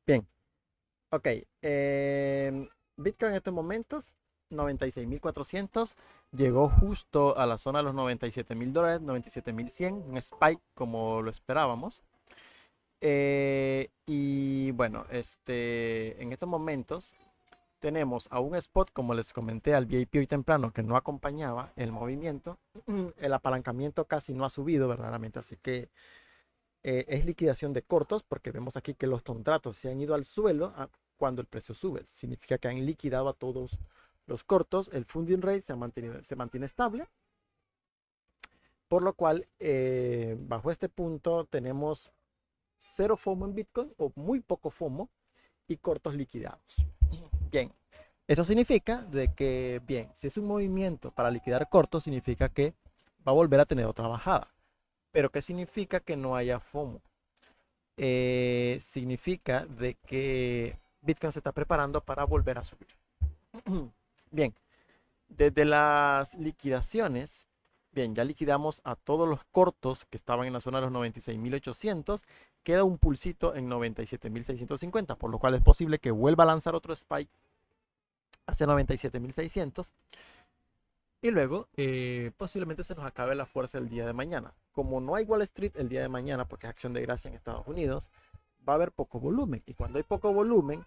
Bien, ok. Bitcoin en estos momentos, 96.400. Llegó justo a la zona de los $97.000, 97.100. Un spike como lo esperábamos. Y bueno, en estos momentos tenemos a un spot, como les comenté al VIP hoy temprano, que no acompañaba el movimiento. El apalancamiento casi no ha subido verdaderamente, así que es liquidación de cortos, porque vemos aquí que los contratos se han ido al suelo cuando el precio sube. Significa que han liquidado a todos los cortos. El funding rate se mantiene estable, por lo cual bajo este punto tenemos cero FOMO en Bitcoin o muy poco FOMO y cortos liquidados. Bien, eso significa de que, bien, si es un movimiento para liquidar cortos, significa que va a volver a tener otra bajada. Pero ¿qué significa que no haya FOMO? Significa de que Bitcoin se está preparando para volver a subir. Bien, desde las liquidaciones, bien, ya liquidamos a todos los cortos que estaban en la zona de los 96.800. Queda un pulsito en 97.650, por lo cual es posible que vuelva a lanzar otro spike hacia 97.600. Y luego posiblemente se nos acabe la fuerza el día de mañana. Como no hay Wall Street el día de mañana, porque es acción de gracia en Estados Unidos, va a haber poco volumen. Y cuando hay poco volumen,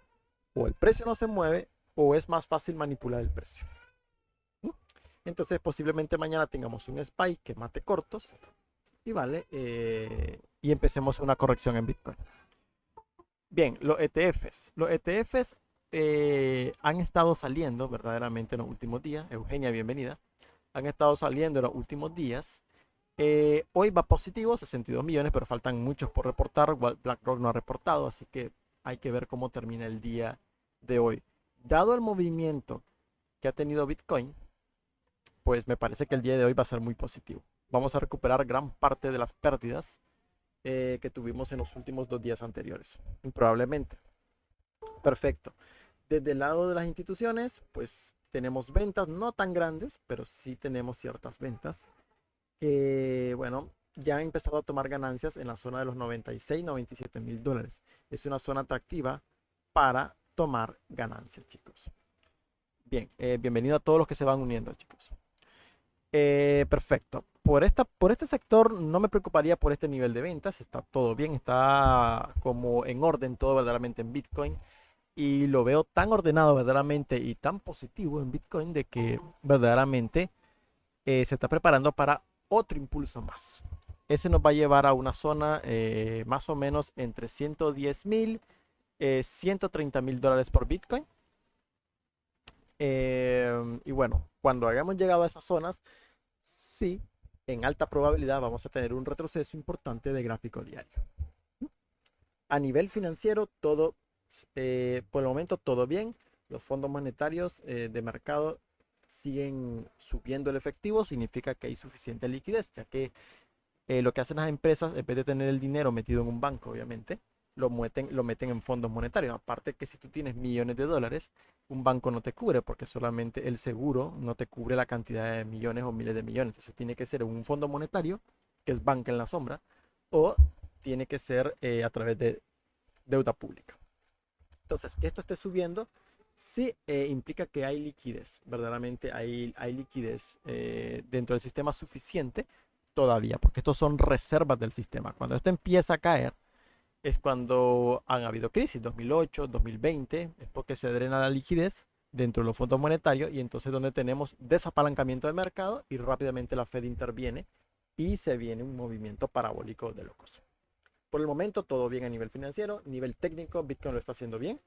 o el precio no se mueve, o es más fácil manipular el precio. Entonces posiblemente mañana tengamos un spike que mate cortos y vale, y empecemos una corrección en Bitcoin. Bien, los ETFs. Los ETFs han estado saliendo verdaderamente en los últimos días. Eugenia, bienvenida. Han estado saliendo en los últimos días. Hoy va positivo, 62 millones, pero faltan muchos por reportar. BlackRock no ha reportado, así que hay que ver cómo termina el día de hoy. Dado el movimiento que ha tenido Bitcoin, pues me parece que el día de hoy va a ser muy positivo. Vamos a recuperar gran parte de las pérdidas que tuvimos en los últimos 2 días anteriores, probablemente. Perfecto. Desde el lado de las instituciones, pues tenemos ventas no tan grandes, pero sí tenemos ciertas ventas que, bueno, ya han empezado a tomar ganancias en la zona de los 96, $97.000. Es una zona atractiva para tomar ganancias, chicos. Bien, bienvenido a todos los que se van uniendo, chicos. Perfecto. Por este sector no me preocuparía por este nivel de ventas. Está todo bien, está como en orden todo verdaderamente en Bitcoin. Y lo veo tan ordenado verdaderamente y tan positivo en Bitcoin de que verdaderamente se está preparando para otro impulso más. Ese nos va a llevar a una zona más o menos entre 110.000, $130.000 por Bitcoin. Y bueno, cuando hayamos llegado a esas zonas, sí, en alta probabilidad vamos a tener un retroceso importante de gráfico diario. A nivel financiero, todo, por el momento, todo bien. Los fondos monetarios de mercado siguen subiendo el efectivo, significa que hay suficiente liquidez, ya que lo que hacen las empresas, en vez de tener el dinero metido en un banco, obviamente, lo meten en fondos monetarios. Aparte que si tú tienes millones de dólares, un banco no te cubre porque solamente el seguro no te cubre la cantidad de millones o miles de millones. Entonces tiene que ser un fondo monetario, que es banca en la sombra, o tiene que ser a través de deuda pública. Entonces, que esto esté subiendo sí implica que hay liquidez, verdaderamente hay liquidez dentro del sistema suficiente todavía, porque estos son reservas del sistema. Cuando esto empieza a caer, es cuando han habido crisis, 2008, 2020, es porque se drena la liquidez dentro de los fondos monetarios y entonces donde tenemos desapalancamiento del mercado y rápidamente la Fed interviene y se viene un movimiento parabólico de locos. Por el momento todo bien a nivel financiero, nivel técnico, Bitcoin lo está haciendo bien.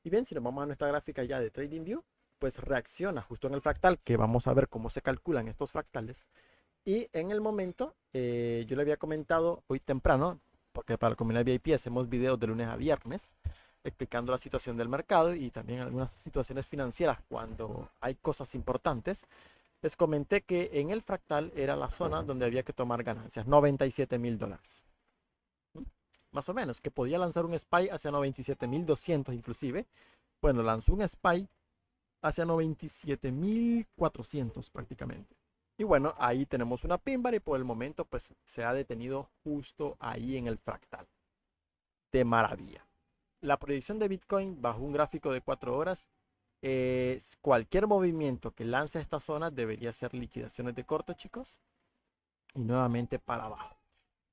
Y bien, si nos vamos a nuestra gráfica ya de TradingView, pues reacciona justo en el fractal, que vamos a ver cómo se calculan estos fractales. Y en el momento, yo le había comentado hoy temprano, porque para la comunidad VIP hacemos videos de lunes a viernes, explicando la situación del mercado y también algunas situaciones financieras cuando hay cosas importantes. Les comenté que en el fractal era la zona donde había que tomar ganancias, $97.000. Más o menos, que podía lanzar un SPY hacia 97.200 inclusive. Bueno, lanzó un SPY hacia 97.400 prácticamente. Y bueno, ahí tenemos una pin bar y por el momento pues se ha detenido justo ahí en el fractal. De maravilla. la proyección de Bitcoin bajo un gráfico de 4 horas, cualquier movimiento que lance a esta zona debería ser liquidaciones de corto, chicos, y nuevamente para abajo.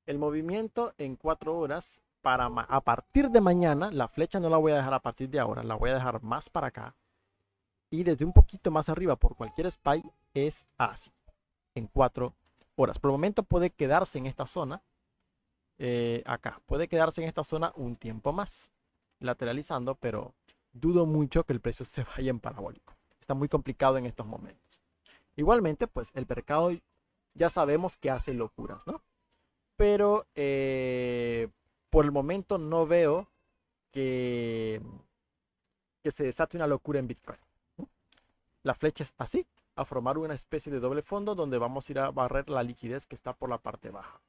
El movimiento en 4 horas, a partir de mañana, la flecha no la voy a dejar a partir de ahora, la voy a dejar más para acá. Y desde un poquito más arriba por cualquier SPY es así, en 4 horas. Por el momento puede quedarse en esta zona, acá, puede quedarse en esta zona un tiempo más, lateralizando, pero dudo mucho que el precio se vaya en parabólico. Está muy complicado en estos momentos. Igualmente, pues el mercado ya sabemos que hace locuras, ¿no? Pero por el momento no veo que, que se desate una locura en Bitcoin. La flecha es así, a formar una especie de doble fondo donde vamos a ir a barrer la liquidez que está por la parte baja.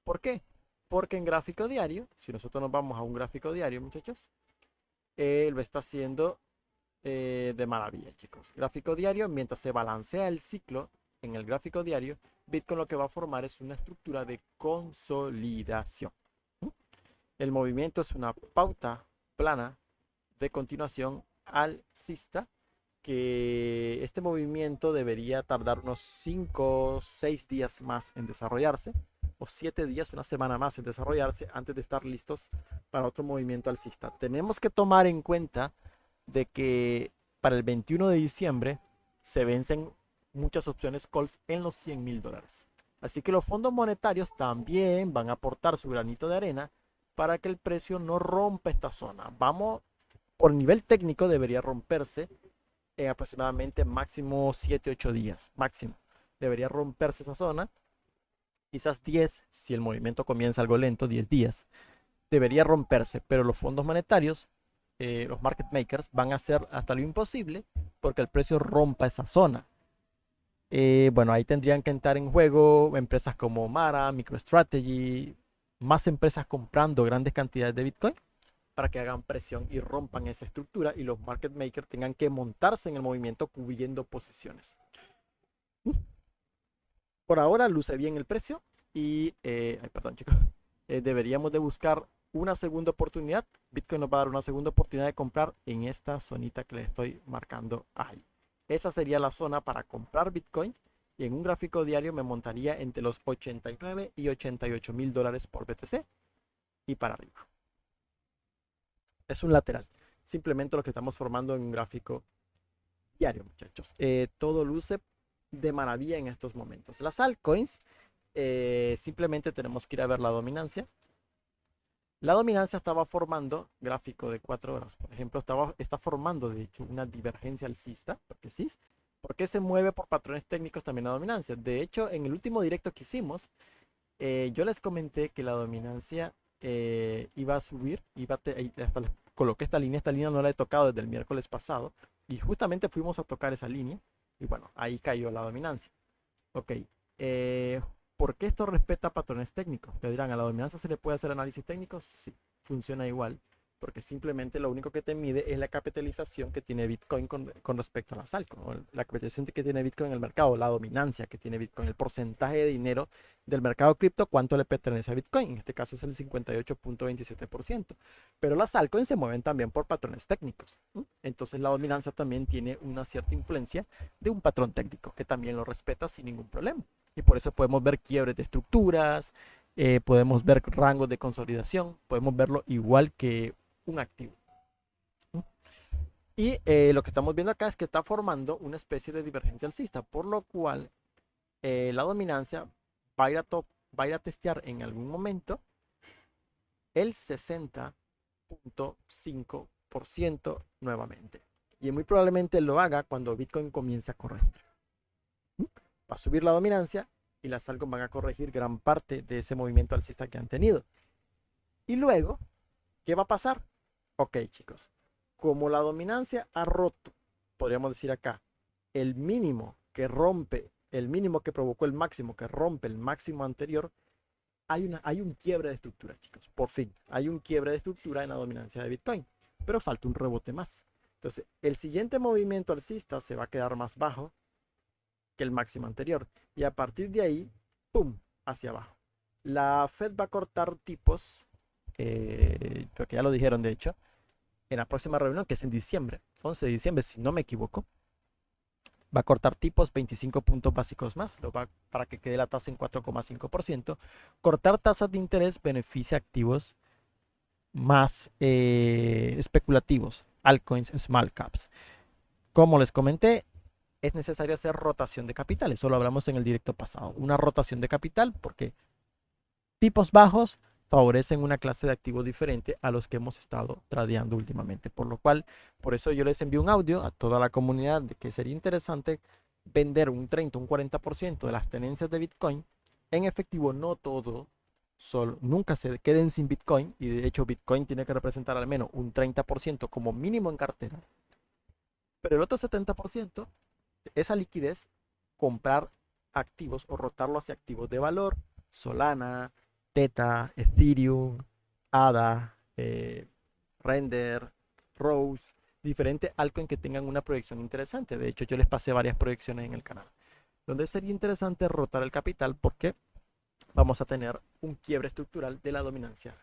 ¿Por qué? Porque en gráfico diario, si nosotros nos vamos a un gráfico diario, muchachos, lo está haciendo de maravilla, chicos. Gráfico diario, mientras se balancea el ciclo en el gráfico diario, Bitcoin lo que va a formar es una estructura de consolidación. El movimiento es una pauta plana de continuación alcista, que este movimiento debería tardar unos 5 o 6 días más en desarrollarse, o 7 días, una semana más en desarrollarse antes de estar listos para otro movimiento alcista. Tenemos que tomar en cuenta de que para el 21 de diciembre se vencen muchas opciones calls en los $100,000. Así que los fondos monetarios también van a aportar su granito de arena para que el precio no rompa esta zona. Vamos, por nivel técnico debería romperse en aproximadamente máximo 7-8 días, máximo. Debería romperse esa zona. Quizás 10, si el movimiento comienza algo lento, 10 días. Debería romperse, pero los fondos monetarios, los market makers, van a hacer hasta lo imposible porque el precio rompa esa zona. Bueno, ahí tendrían que entrar en juego empresas como Mara, MicroStrategy, más empresas comprando grandes cantidades de Bitcoin para que hagan presión y rompan esa estructura y los market makers tengan que montarse en el movimiento cubriendo posiciones. Por ahora luce bien el precio y, ay, perdón chicos, deberíamos de buscar una segunda oportunidad. Bitcoin nos va a dar una segunda oportunidad de comprar en esta zonita que le estoy marcando ahí. Esa sería la zona para comprar Bitcoin y en un gráfico diario me montaría entre los 89 y 88 mil dólares por BTC y para arriba. Es un lateral, simplemente lo que estamos formando en un gráfico diario, muchachos. Todo luce de maravilla en estos momentos. Las altcoins, simplemente tenemos que ir a ver la dominancia. La dominancia estaba formando, gráfico de 4 horas, por ejemplo, está formando de hecho una divergencia alcista, porque sí, porque se mueve por patrones técnicos también la dominancia. De hecho, en el último directo que hicimos, yo les comenté que la dominancia iba a subir, hasta les coloqué esta línea no la he tocado desde el miércoles pasado, y justamente fuimos a tocar esa línea, y bueno, ahí cayó la dominancia. Ok, ¿por qué esto respeta patrones técnicos? Me dirán, ¿a la dominancia se le puede hacer análisis técnico? Sí, funciona igual, porque simplemente lo único que te mide es la capitalización que tiene Bitcoin con respecto a las altcoins, la capitalización que tiene Bitcoin en el mercado, la dominancia que tiene Bitcoin, el porcentaje de dinero del mercado cripto, cuánto le pertenece a Bitcoin. En este caso es el 58.27%. Pero las altcoins se mueven también por patrones técnicos. Entonces la dominancia también tiene una cierta influencia de un patrón técnico que también lo respeta sin ningún problema. Y por eso podemos ver quiebres de estructuras, podemos ver rangos de consolidación, podemos verlo igual que un activo. Y lo que estamos viendo acá es que está formando una especie de divergencia alcista, por lo cual la dominancia va a ir a testear en algún momento el 60.5% nuevamente. Y muy probablemente lo haga cuando Bitcoin comience a corregir. Va a subir la dominancia y las altcoins van a corregir gran parte de ese movimiento alcista que han tenido. Y luego, ¿qué va a pasar? Ok, chicos, como la dominancia ha roto, podríamos decir acá, el mínimo que rompe, el mínimo que provocó el máximo, que rompe el máximo anterior, hay un quiebre de estructura, chicos. Por fin, hay un quiebre de estructura en la dominancia de Bitcoin, pero falta un rebote más. Entonces, el siguiente movimiento alcista se va a quedar más bajo que el máximo anterior. Y a partir de ahí, ¡pum!, hacia abajo. La Fed va a cortar tipos, creo que ya lo dijeron de hecho, en la próxima reunión, que es en diciembre, 11 de diciembre, si no me equivoco, va a cortar tipos 25 puntos básicos más, para que quede la tasa en 4,5%. Cortar tasas de interés beneficia activos más especulativos, altcoins, small caps. Como les comenté, es necesario hacer rotación de capital. Eso lo hablamos en el directo pasado. Una rotación de capital porque tipos bajos favorecen una clase de activos diferente a los que hemos estado tradeando últimamente. Por lo cual, por eso yo les envío un audio a toda la comunidad de que sería interesante vender un 30, un 40% de las tenencias de Bitcoin en efectivo, no todo. Nunca se queden sin Bitcoin, y de hecho Bitcoin tiene que representar al menos un 30% como mínimo en cartera, pero el otro 70%, esa liquidez, comprar activos o rotarlo hacia activos de valor, Solana, Theta, Ethereum, ADA, Render, Rose, diferentes altcoins que tengan una proyección interesante. De hecho, yo les pasé varias proyecciones en el canal, donde sería interesante rotar el capital porque vamos a tener un quiebre estructural de la dominancia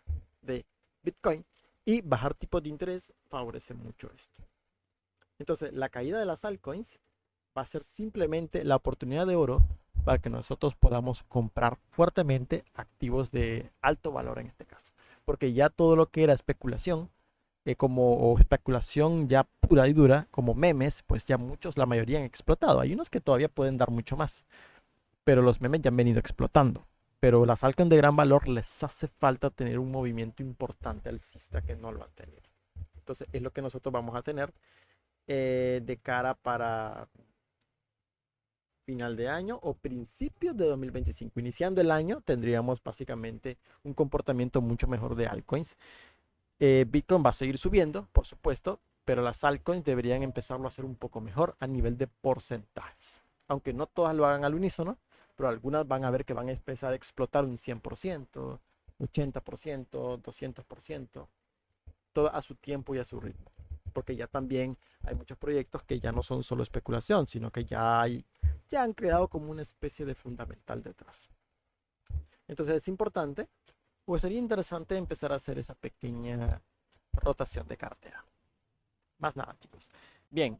de Bitcoin, y bajar tipos de interés favorece mucho esto. Entonces, la caída de las altcoins va a ser simplemente la oportunidad de oro para que nosotros podamos comprar fuertemente activos de alto valor en este caso. Porque ya todo lo que era especulación, o especulación ya pura y dura, como memes, pues ya muchos, la mayoría han explotado. Hay unos que todavía pueden dar mucho más, pero los memes ya han venido explotando. Pero las altcoins de gran valor les hace falta tener un movimiento importante alcista que no lo han tenido. Entonces es lo que nosotros vamos a tener de cara para final de año o principios de 2025. Iniciando el año tendríamos básicamente un comportamiento mucho mejor de altcoins. Bitcoin va a seguir subiendo, por supuesto, pero las altcoins deberían empezarlo a hacer un poco mejor a nivel de porcentajes. Aunque no todas lo hagan al unísono, pero algunas van a ver que van a empezar a explotar un 100%, 80%, 200%, todo a su tiempo y a su ritmo. Porque ya también hay muchos proyectos que ya no son solo especulación, sino que ya han creado como una especie de fundamental detrás. Entonces es importante, o sería interesante empezar a hacer esa pequeña rotación de cartera. Más nada, chicos. Bien,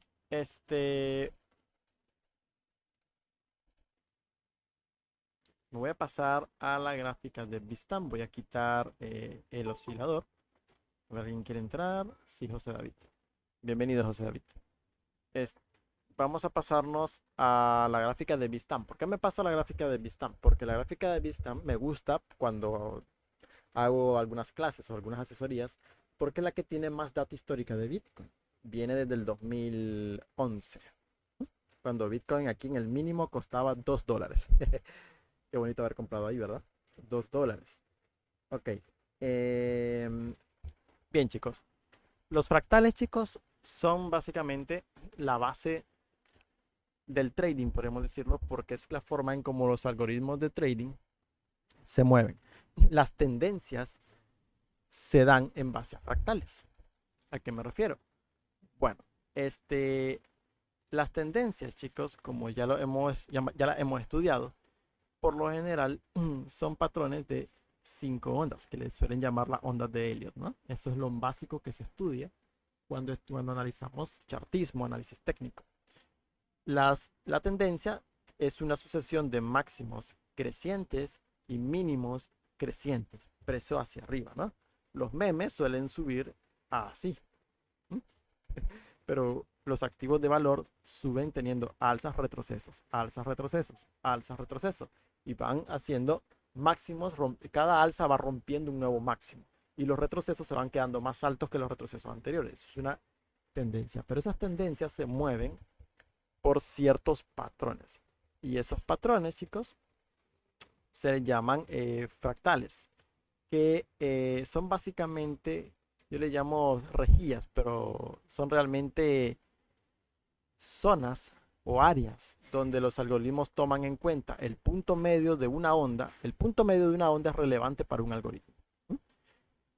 me voy a pasar a la gráfica de Bitstamp. Voy a quitar el oscilador. A ver, ¿alguien quiere entrar? Sí, José David. Bienvenido, José David. Vamos a pasarnos a la gráfica de Bitstamp. ¿Por qué me paso a la gráfica de Bitstamp? Porque la gráfica de Bitstamp me gusta cuando hago algunas clases o algunas asesorías, porque es la que tiene más data histórica de Bitcoin. Viene desde el 2011, cuando Bitcoin aquí en el mínimo costaba $2. Qué bonito haber comprado ahí, ¿verdad? $2. Ok. Bien, chicos. Los fractales, chicos, son básicamente la base del trading, podemos decirlo, porque es la forma en cómo los algoritmos de trading se mueven. Las tendencias se dan en base a fractales. ¿A qué me refiero? Bueno, las tendencias, chicos, como ya las hemos estudiado, por lo general son patrones de 5 ondas, que les suelen llamar las ondas de Elliott, ¿no? Eso es lo básico que se estudia cuando analizamos chartismo, análisis técnico. La tendencia es una sucesión de máximos crecientes y mínimos crecientes, precio hacia arriba, ¿no? Los memes suelen subir así, pero los activos de valor suben teniendo alzas, retrocesos, alzas, retrocesos, alzas, retrocesos, y van haciendo máximos. Cada alza va rompiendo un nuevo máximo y los retrocesos se van quedando más altos que los retrocesos anteriores. Eso es una tendencia, pero esas tendencias se mueven por ciertos patrones, y esos patrones, chicos, se llaman fractales, que son básicamente, yo le llamo rejillas, pero son realmente zonas o áreas donde los algoritmos toman en cuenta el punto medio de una onda. El punto medio de una onda es relevante para un algoritmo.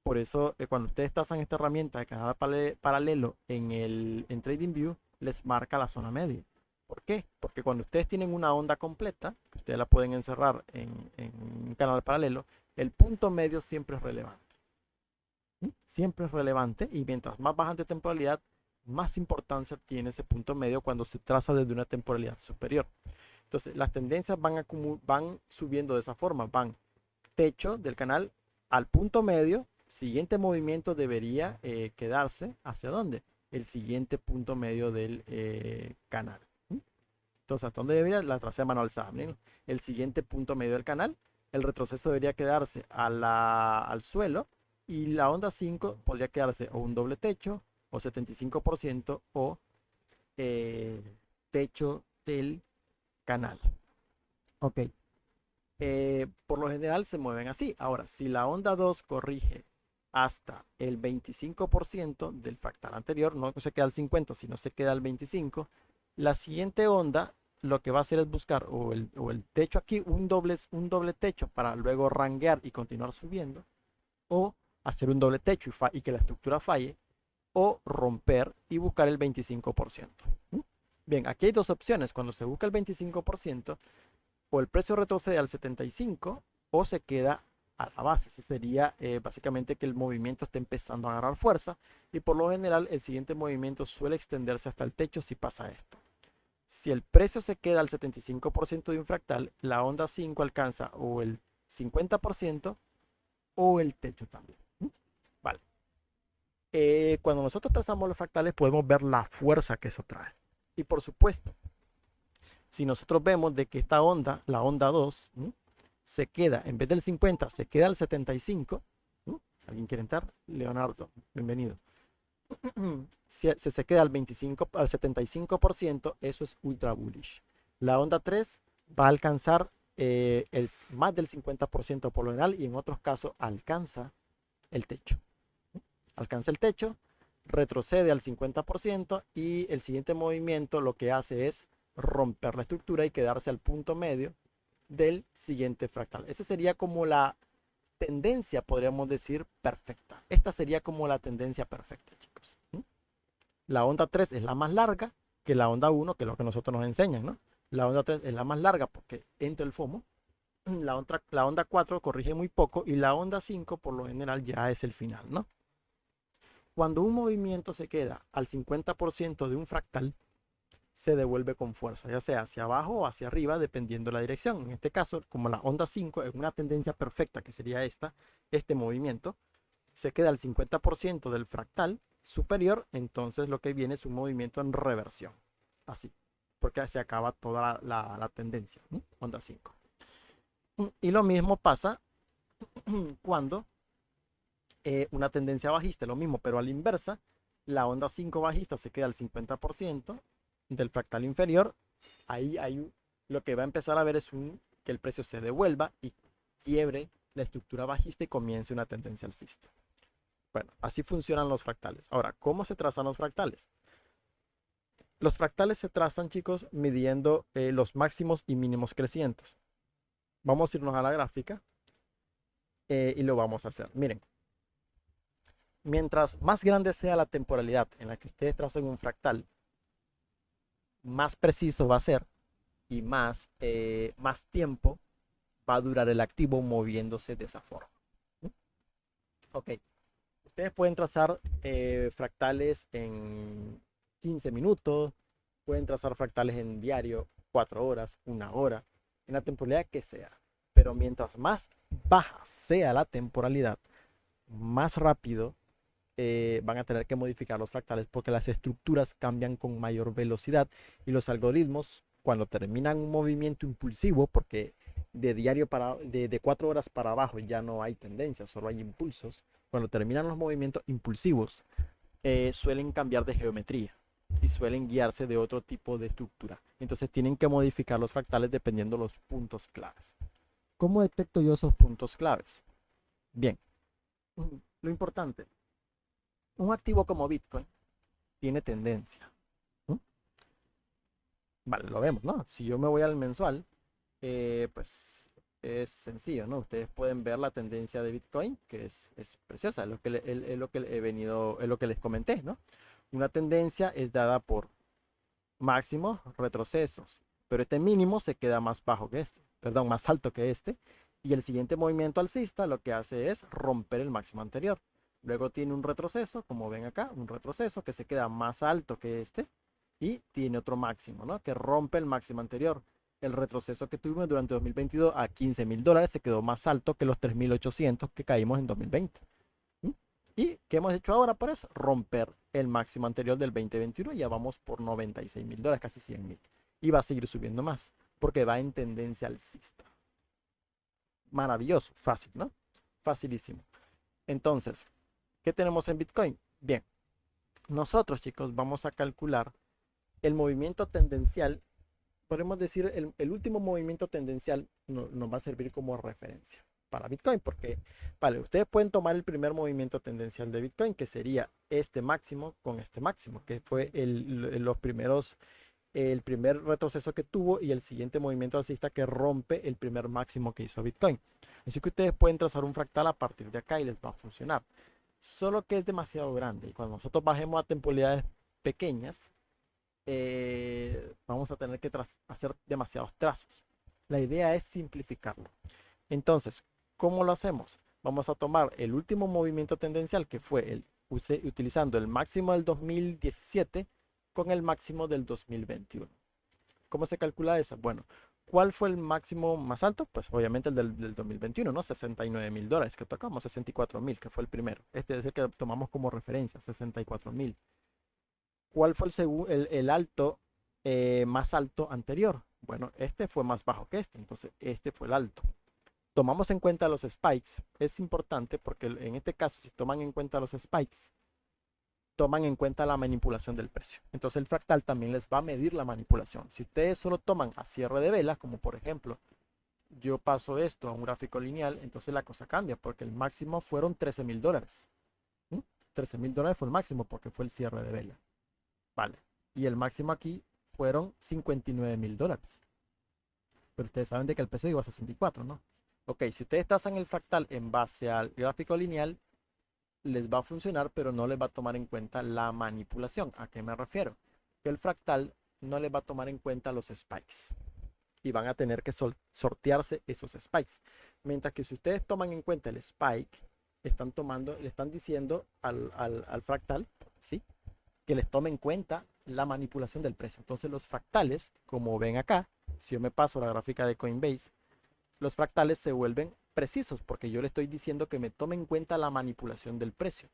Por eso, cuando ustedes tasan esta herramienta de canal paralelo en TradingView, les marca la zona media. ¿Por qué? Porque cuando ustedes tienen una onda completa, que ustedes la pueden encerrar en un canal paralelo, el punto medio siempre es relevante. siempre es relevante y mientras más baja de temporalidad, más importancia tiene ese punto medio cuando se traza desde una temporalidad superior. Entonces, las tendencias van subiendo de esa forma, van techo del canal al punto medio, siguiente movimiento debería quedarse hacia dónde, el siguiente punto medio del canal. Entonces, ¿hasta dónde debería? La tracé a mano alzada. ¿No? El siguiente punto medio del canal, el retroceso debería quedarse al suelo y la onda 5 podría quedarse o un doble techo o 75% o eh, techo del canal. Ok. Por lo general se mueven así. Ahora, si la onda 2 corrige hasta el 25% del fractal anterior, no se queda al 50, sino se queda al 25, la siguiente onda lo que va a hacer es buscar o el techo aquí, un doble techo para luego ranguear y continuar subiendo, o hacer un doble techo y que la estructura falle, o romper y buscar el 25%. Bien, aquí hay dos opciones. Cuando se busca el 25%, o el precio retrocede al 75 o se queda a la base. Eso sería básicamente que el movimiento esté empezando a agarrar fuerza y por lo general el siguiente movimiento suele extenderse hasta el techo si pasa esto. Si el precio se queda al 75% de un fractal, la onda 5 alcanza o el 50% o el techo también. Vale. Cuando nosotros trazamos los fractales podemos ver la fuerza que eso trae. Y por supuesto, si nosotros vemos de que esta onda, la onda 2, se queda, en vez del 50, se queda al 75. ¿Alguien quiere entrar? Leonardo, bienvenido. Si se queda al 25, al 75%, eso es ultra bullish. La onda 3 va a alcanzar más del 50% por lo general y en otros casos alcanza el techo. Alcanza el techo, retrocede al 50% y el siguiente movimiento lo que hace es romper la estructura y quedarse al punto medio del siguiente fractal. Esa sería como la tendencia, podríamos decir, perfecta. Esta sería como la tendencia perfecta, chicos. La onda 3 es la más larga que la onda 1, que es lo que nosotros nos enseñan, ¿no? La onda 3 es la más larga porque entra el FOMO. La onda 4 corrige muy poco y la onda 5 por lo general ya es el final, ¿no? Cuando un movimiento se queda al 50% de un fractal, se devuelve con fuerza, ya sea hacia abajo o hacia arriba, dependiendo de la dirección. En este caso, como la onda 5 es una tendencia perfecta, que sería este movimiento, se queda al 50% del fractal superior, entonces lo que viene es un movimiento en reversión. Así, porque se acaba toda la tendencia, ¿no? Onda 5. Y lo mismo pasa cuando una tendencia bajista, lo mismo, pero a la inversa, la onda 5 bajista se queda al 50% del fractal inferior. Ahí lo que va a empezar a ver es que el precio se devuelva y quiebre la estructura bajista y comience una tendencia alcista. Bueno, así funcionan los fractales. Ahora, ¿cómo se trazan los fractales? Los fractales se trazan, chicos, midiendo los máximos y mínimos crecientes. Vamos a irnos a la gráfica y lo vamos a hacer. Miren, mientras más grande sea la temporalidad en la que ustedes tracen un fractal, más preciso va a ser y más tiempo va a durar el activo moviéndose de esa forma. Ok, ustedes pueden trazar fractales en 15 minutos, pueden trazar fractales en diario, 4 horas, 1 hora, en la temporalidad que sea. Pero mientras más baja sea la temporalidad, más rápido van a tener que modificar los fractales porque las estructuras cambian con mayor velocidad y los algoritmos cuando terminan un movimiento impulsivo, porque de 4 horas para abajo ya no hay tendencia, solo hay impulsos, cuando terminan los movimientos impulsivos suelen cambiar de geometría y suelen guiarse de otro tipo de estructura. Entonces tienen que modificar los fractales dependiendo de los puntos claves. ¿Cómo detecto yo esos puntos claves? Bien, lo importante, un activo como Bitcoin tiene tendencia. Vale, lo vemos, ¿no? Si yo me voy al mensual, pues es sencillo, ¿no? Ustedes pueden ver la tendencia de Bitcoin, que es preciosa, es lo que, es lo que he venido, es lo que les comenté, ¿no? Una tendencia es dada por máximos, retrocesos, pero este mínimo se queda más bajo que este, perdón, más alto que este, y el siguiente movimiento alcista lo que hace es romper el máximo anterior. Luego tiene un retroceso, como ven acá, un retroceso que se queda más alto que este. Y tiene otro máximo, ¿no? Que rompe el máximo anterior. El retroceso que tuvimos durante 2022 a $15.000 se quedó más alto que los 3.800 que caímos en 2020. ¿Mm? ¿Y qué hemos hecho ahora por eso? Romper el máximo anterior del 2021. Ya vamos por $96.000, casi 100.000. Y va a seguir subiendo más, porque va en tendencia alcista. Maravilloso, fácil, ¿no? Facilísimo. Entonces, ¿qué tenemos en Bitcoin? Bien, nosotros, chicos, vamos a calcular el movimiento tendencial. Podemos decir el último movimiento tendencial nos va a servir como referencia para Bitcoin, porque, vale, ustedes pueden tomar el primer movimiento tendencial de Bitcoin, que sería este máximo con este máximo, que fue el primer retroceso que tuvo y el siguiente movimiento alcista que rompe el primer máximo que hizo Bitcoin. Así que ustedes pueden trazar un fractal a partir de acá y les va a funcionar. Solo que es demasiado grande y cuando nosotros bajemos a temporalidades pequeñas, vamos a tener que hacer demasiados trazos. La idea es simplificarlo. Entonces, ¿cómo lo hacemos? Vamos a tomar el último movimiento tendencial que fue utilizando el máximo del 2017 con el máximo del 2021. ¿Cómo se calcula eso? Bueno, ¿cuál fue el máximo más alto? Pues obviamente el del 2021, ¿no? $69.000 que tocamos, 64.000, que fue el primero. Este es el que tomamos como referencia, 64.000. ¿Cuál fue el alto más alto anterior? Bueno, este fue más bajo que este, entonces este fue el alto. Tomamos en cuenta los spikes. Es importante porque en este caso, si toman en cuenta los spikes, toman en cuenta la manipulación del precio. Entonces el fractal también les va a medir la manipulación. Si ustedes solo toman a cierre de velas, como por ejemplo, yo paso esto a un gráfico lineal, entonces la cosa cambia porque el máximo fueron $13.000. ¿Mm? $13.000 fue el máximo porque fue el cierre de vela. Vale. Y el máximo aquí fueron $59.000. Pero ustedes saben de que el precio iba a 64, ¿no? Ok, si ustedes trazan el fractal en base al gráfico lineal, les va a funcionar, pero no les va a tomar en cuenta la manipulación. ¿A qué me refiero? Que el fractal no les va a tomar en cuenta los spikes y van a tener que sortearse esos spikes. Mientras que si ustedes toman en cuenta el spike, le están diciendo al fractal, ¿sí?, que les tome en cuenta la manipulación del precio. Entonces los fractales, como ven acá, si yo me paso la gráfica de Coinbase, los fractales se vuelven precisos porque yo le estoy diciendo que me tome en cuenta la manipulación del precio.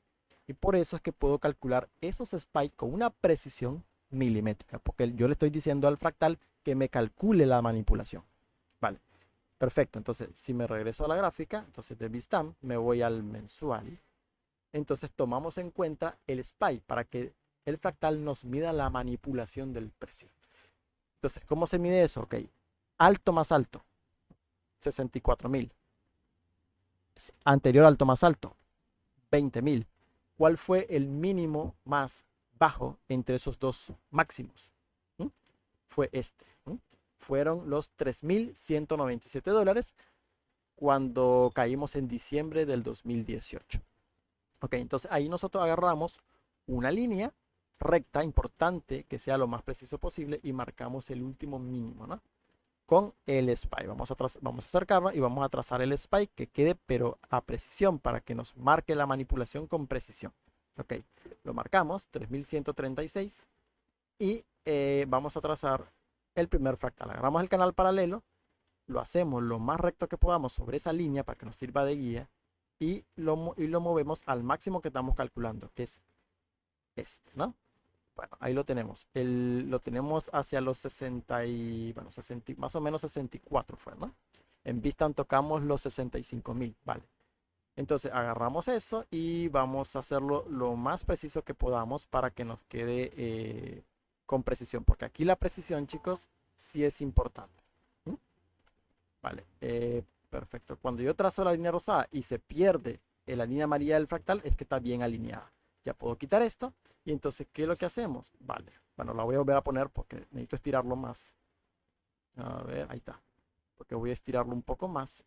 Y por eso es que puedo calcular esos spikes con una precisión milimétrica, porque yo le estoy diciendo al fractal que me calcule la manipulación. Vale, perfecto. Entonces, si me regreso a la gráfica, entonces de Bitstamp me voy al mensual. Entonces tomamos en cuenta el spike para que el fractal nos mida la manipulación del precio. Entonces, ¿cómo se mide eso? Ok, alto más alto, 64.000. Anterior alto más alto, 20.000. ¿Cuál fue el mínimo más bajo entre esos dos máximos? ¿Mm? Fue este. ¿Mm? Fueron los $3.197 cuando caímos en diciembre del 2018. Ok, entonces ahí nosotros agarramos una línea recta, importante, que sea lo más preciso posible y marcamos el último mínimo, ¿no? Con el spike. Vamos a acercarnos y vamos a trazar el spike que quede pero a precisión para que nos marque la manipulación con precisión. Ok, lo marcamos, 3.136 y vamos a trazar el primer fractal. Agarramos el canal paralelo, lo hacemos lo más recto que podamos sobre esa línea para que nos sirva de guía y lo movemos al máximo que estamos calculando, que es este, ¿no? Bueno, ahí lo tenemos. Lo tenemos hacia los 60 y, bueno, 60, más o menos 64 fue, ¿no? En Bitstamp tocamos los 65.000, vale. Entonces agarramos eso y vamos a hacerlo lo más preciso que podamos para que nos quede con precisión. Porque aquí la precisión, chicos, sí es importante. ¿Mm? Vale, perfecto. Cuando yo trazo la línea rosada y se pierde la línea amarilla del fractal, es que está bien alineada. Ya puedo quitar esto. Y entonces, ¿qué es lo que hacemos? Vale, bueno, la voy a volver a poner porque necesito estirarlo más. A ver, ahí está. Porque voy a estirarlo un poco más.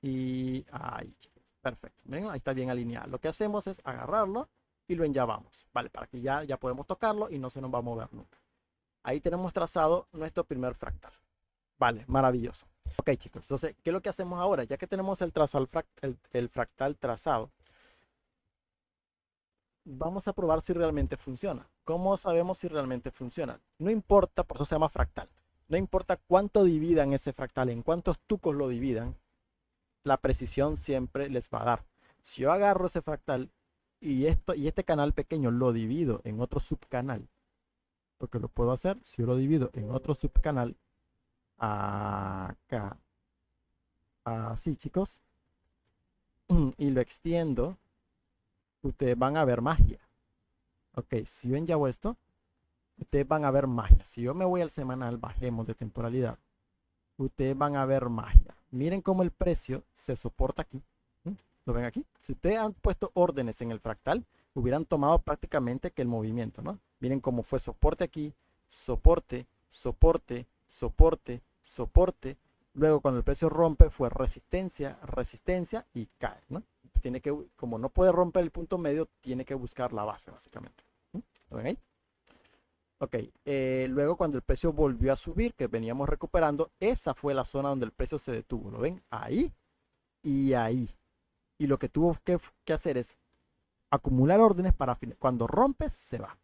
Y ahí, chicos. Perfecto. ¿Ven? Ahí está bien alineado. Lo que hacemos es agarrarlo y lo enllevamos. Vale, para que ya podemos tocarlo y no se nos va a mover nunca. Ahí tenemos trazado nuestro primer fractal. Vale, maravilloso. Ok, chicos. Entonces, ¿qué es lo que hacemos ahora? Ya que tenemos el fractal trazado, vamos a probar si realmente funciona. ¿Cómo sabemos si realmente funciona? No importa, por eso se llama fractal. No importa cuánto dividan ese fractal, en cuántos tucos lo dividan, la precisión siempre les va a dar. Si yo agarro ese fractal y este canal pequeño lo divido en otro subcanal, porque lo puedo hacer, si yo lo divido en otro subcanal, acá, así chicos, y lo extiendo, ustedes van a ver magia. Ok, si yo enllavo esto, ustedes van a ver magia. Si yo me voy al semanal, bajemos de temporalidad, ustedes van a ver magia. Miren cómo el precio se soporta aquí. ¿Lo ven aquí? Si ustedes han puesto órdenes en el fractal, hubieran tomado prácticamente que el movimiento, ¿no? Miren cómo fue soporte aquí, soporte, soporte, soporte, soporte. Luego cuando el precio rompe fue resistencia, resistencia y cae, ¿no? Tiene que, como no puede romper el punto medio, tiene que buscar la base básicamente. ¿Lo ven ahí? Ok, luego cuando el precio volvió a subir, que veníamos recuperando, esa fue la zona donde el precio se detuvo. ¿Lo ven? Ahí y ahí. Y lo que tuvo que hacer es acumular órdenes para cuando rompe, se va.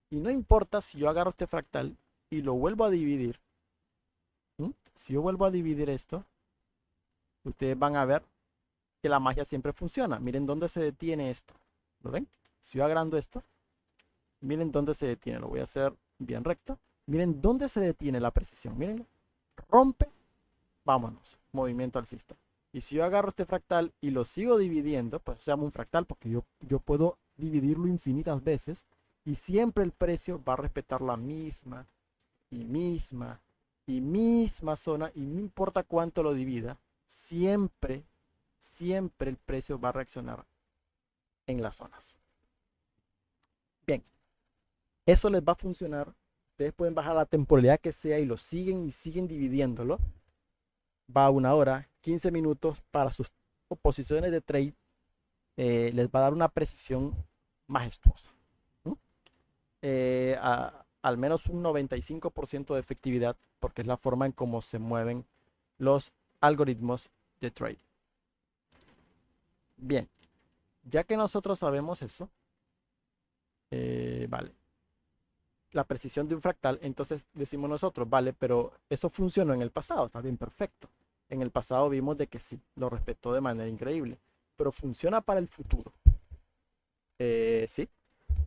Y no importa si yo agarro este fractal y lo vuelvo a dividir. Si yo vuelvo a dividir esto, ustedes van a ver que la magia siempre funciona. Miren dónde se detiene esto. ¿Lo ven? Si yo agrando esto, miren dónde se detiene. Lo voy a hacer bien recto. Miren dónde se detiene la precisión. Miren. Rompe. Vámonos. Movimiento alcista. Y si yo agarro este fractal y lo sigo dividiendo, pues se llama un fractal porque yo puedo dividirlo infinitas veces y siempre el precio va a respetar la misma y misma y misma zona y no importa cuánto lo divida, siempre, siempre el precio va a reaccionar en las zonas. Bien, eso les va a funcionar. Ustedes pueden bajar la temporalidad que sea y lo siguen y siguen dividiéndolo. Va a 1 hora, 15 minutos para sus posiciones de trade. Les va a dar una precisión majestuosa. Al menos un 95% de efectividad, porque es la forma en cómo se mueven los algoritmos de trade. Bien, ya que nosotros sabemos eso, vale, la precisión de un fractal, entonces decimos nosotros, vale, pero eso funcionó en el pasado, está bien, perfecto. En el pasado vimos de que sí, lo respetó de manera increíble, pero funciona para el futuro. Sí,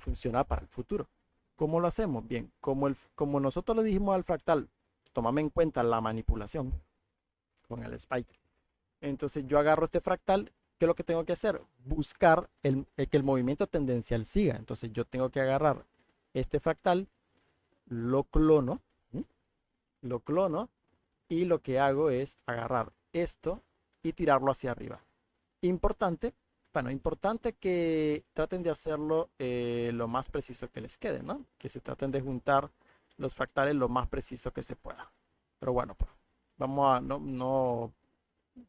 funciona para el futuro. ¿Cómo lo hacemos? Bien, como nosotros le dijimos al fractal, tomame en cuenta la manipulación con el spike. Entonces yo agarro este fractal, ¿qué es lo que tengo que hacer? Buscar que el movimiento tendencial siga. Entonces yo tengo que agarrar este fractal, lo clono, lo clono y lo que hago es agarrar esto y tirarlo hacia arriba. Importante, bueno, importante que traten de hacerlo lo más preciso que les quede, ¿no? Que se traten de juntar los fractales lo más preciso que se pueda. Pero bueno, pues, vamos a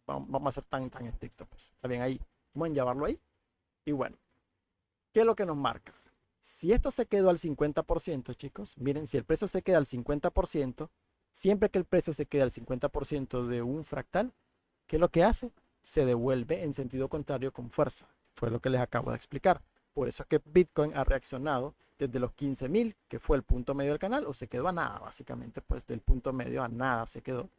vamos a ser tan estrictos, pues. Está bien ahí. Vamos a llevarlo ahí. Y bueno, ¿qué es lo que nos marca? Si esto se quedó al 50%, chicos, miren, si el precio se queda al 50%, siempre que el precio se queda al 50% de un fractal, ¿qué es lo que hace? Se devuelve en sentido contrario con fuerza. Fue lo que les acabo de explicar. Por eso es que Bitcoin ha reaccionado desde los 15.000, que fue el punto medio del canal, o se quedó a nada, básicamente, pues del punto medio a nada se quedó.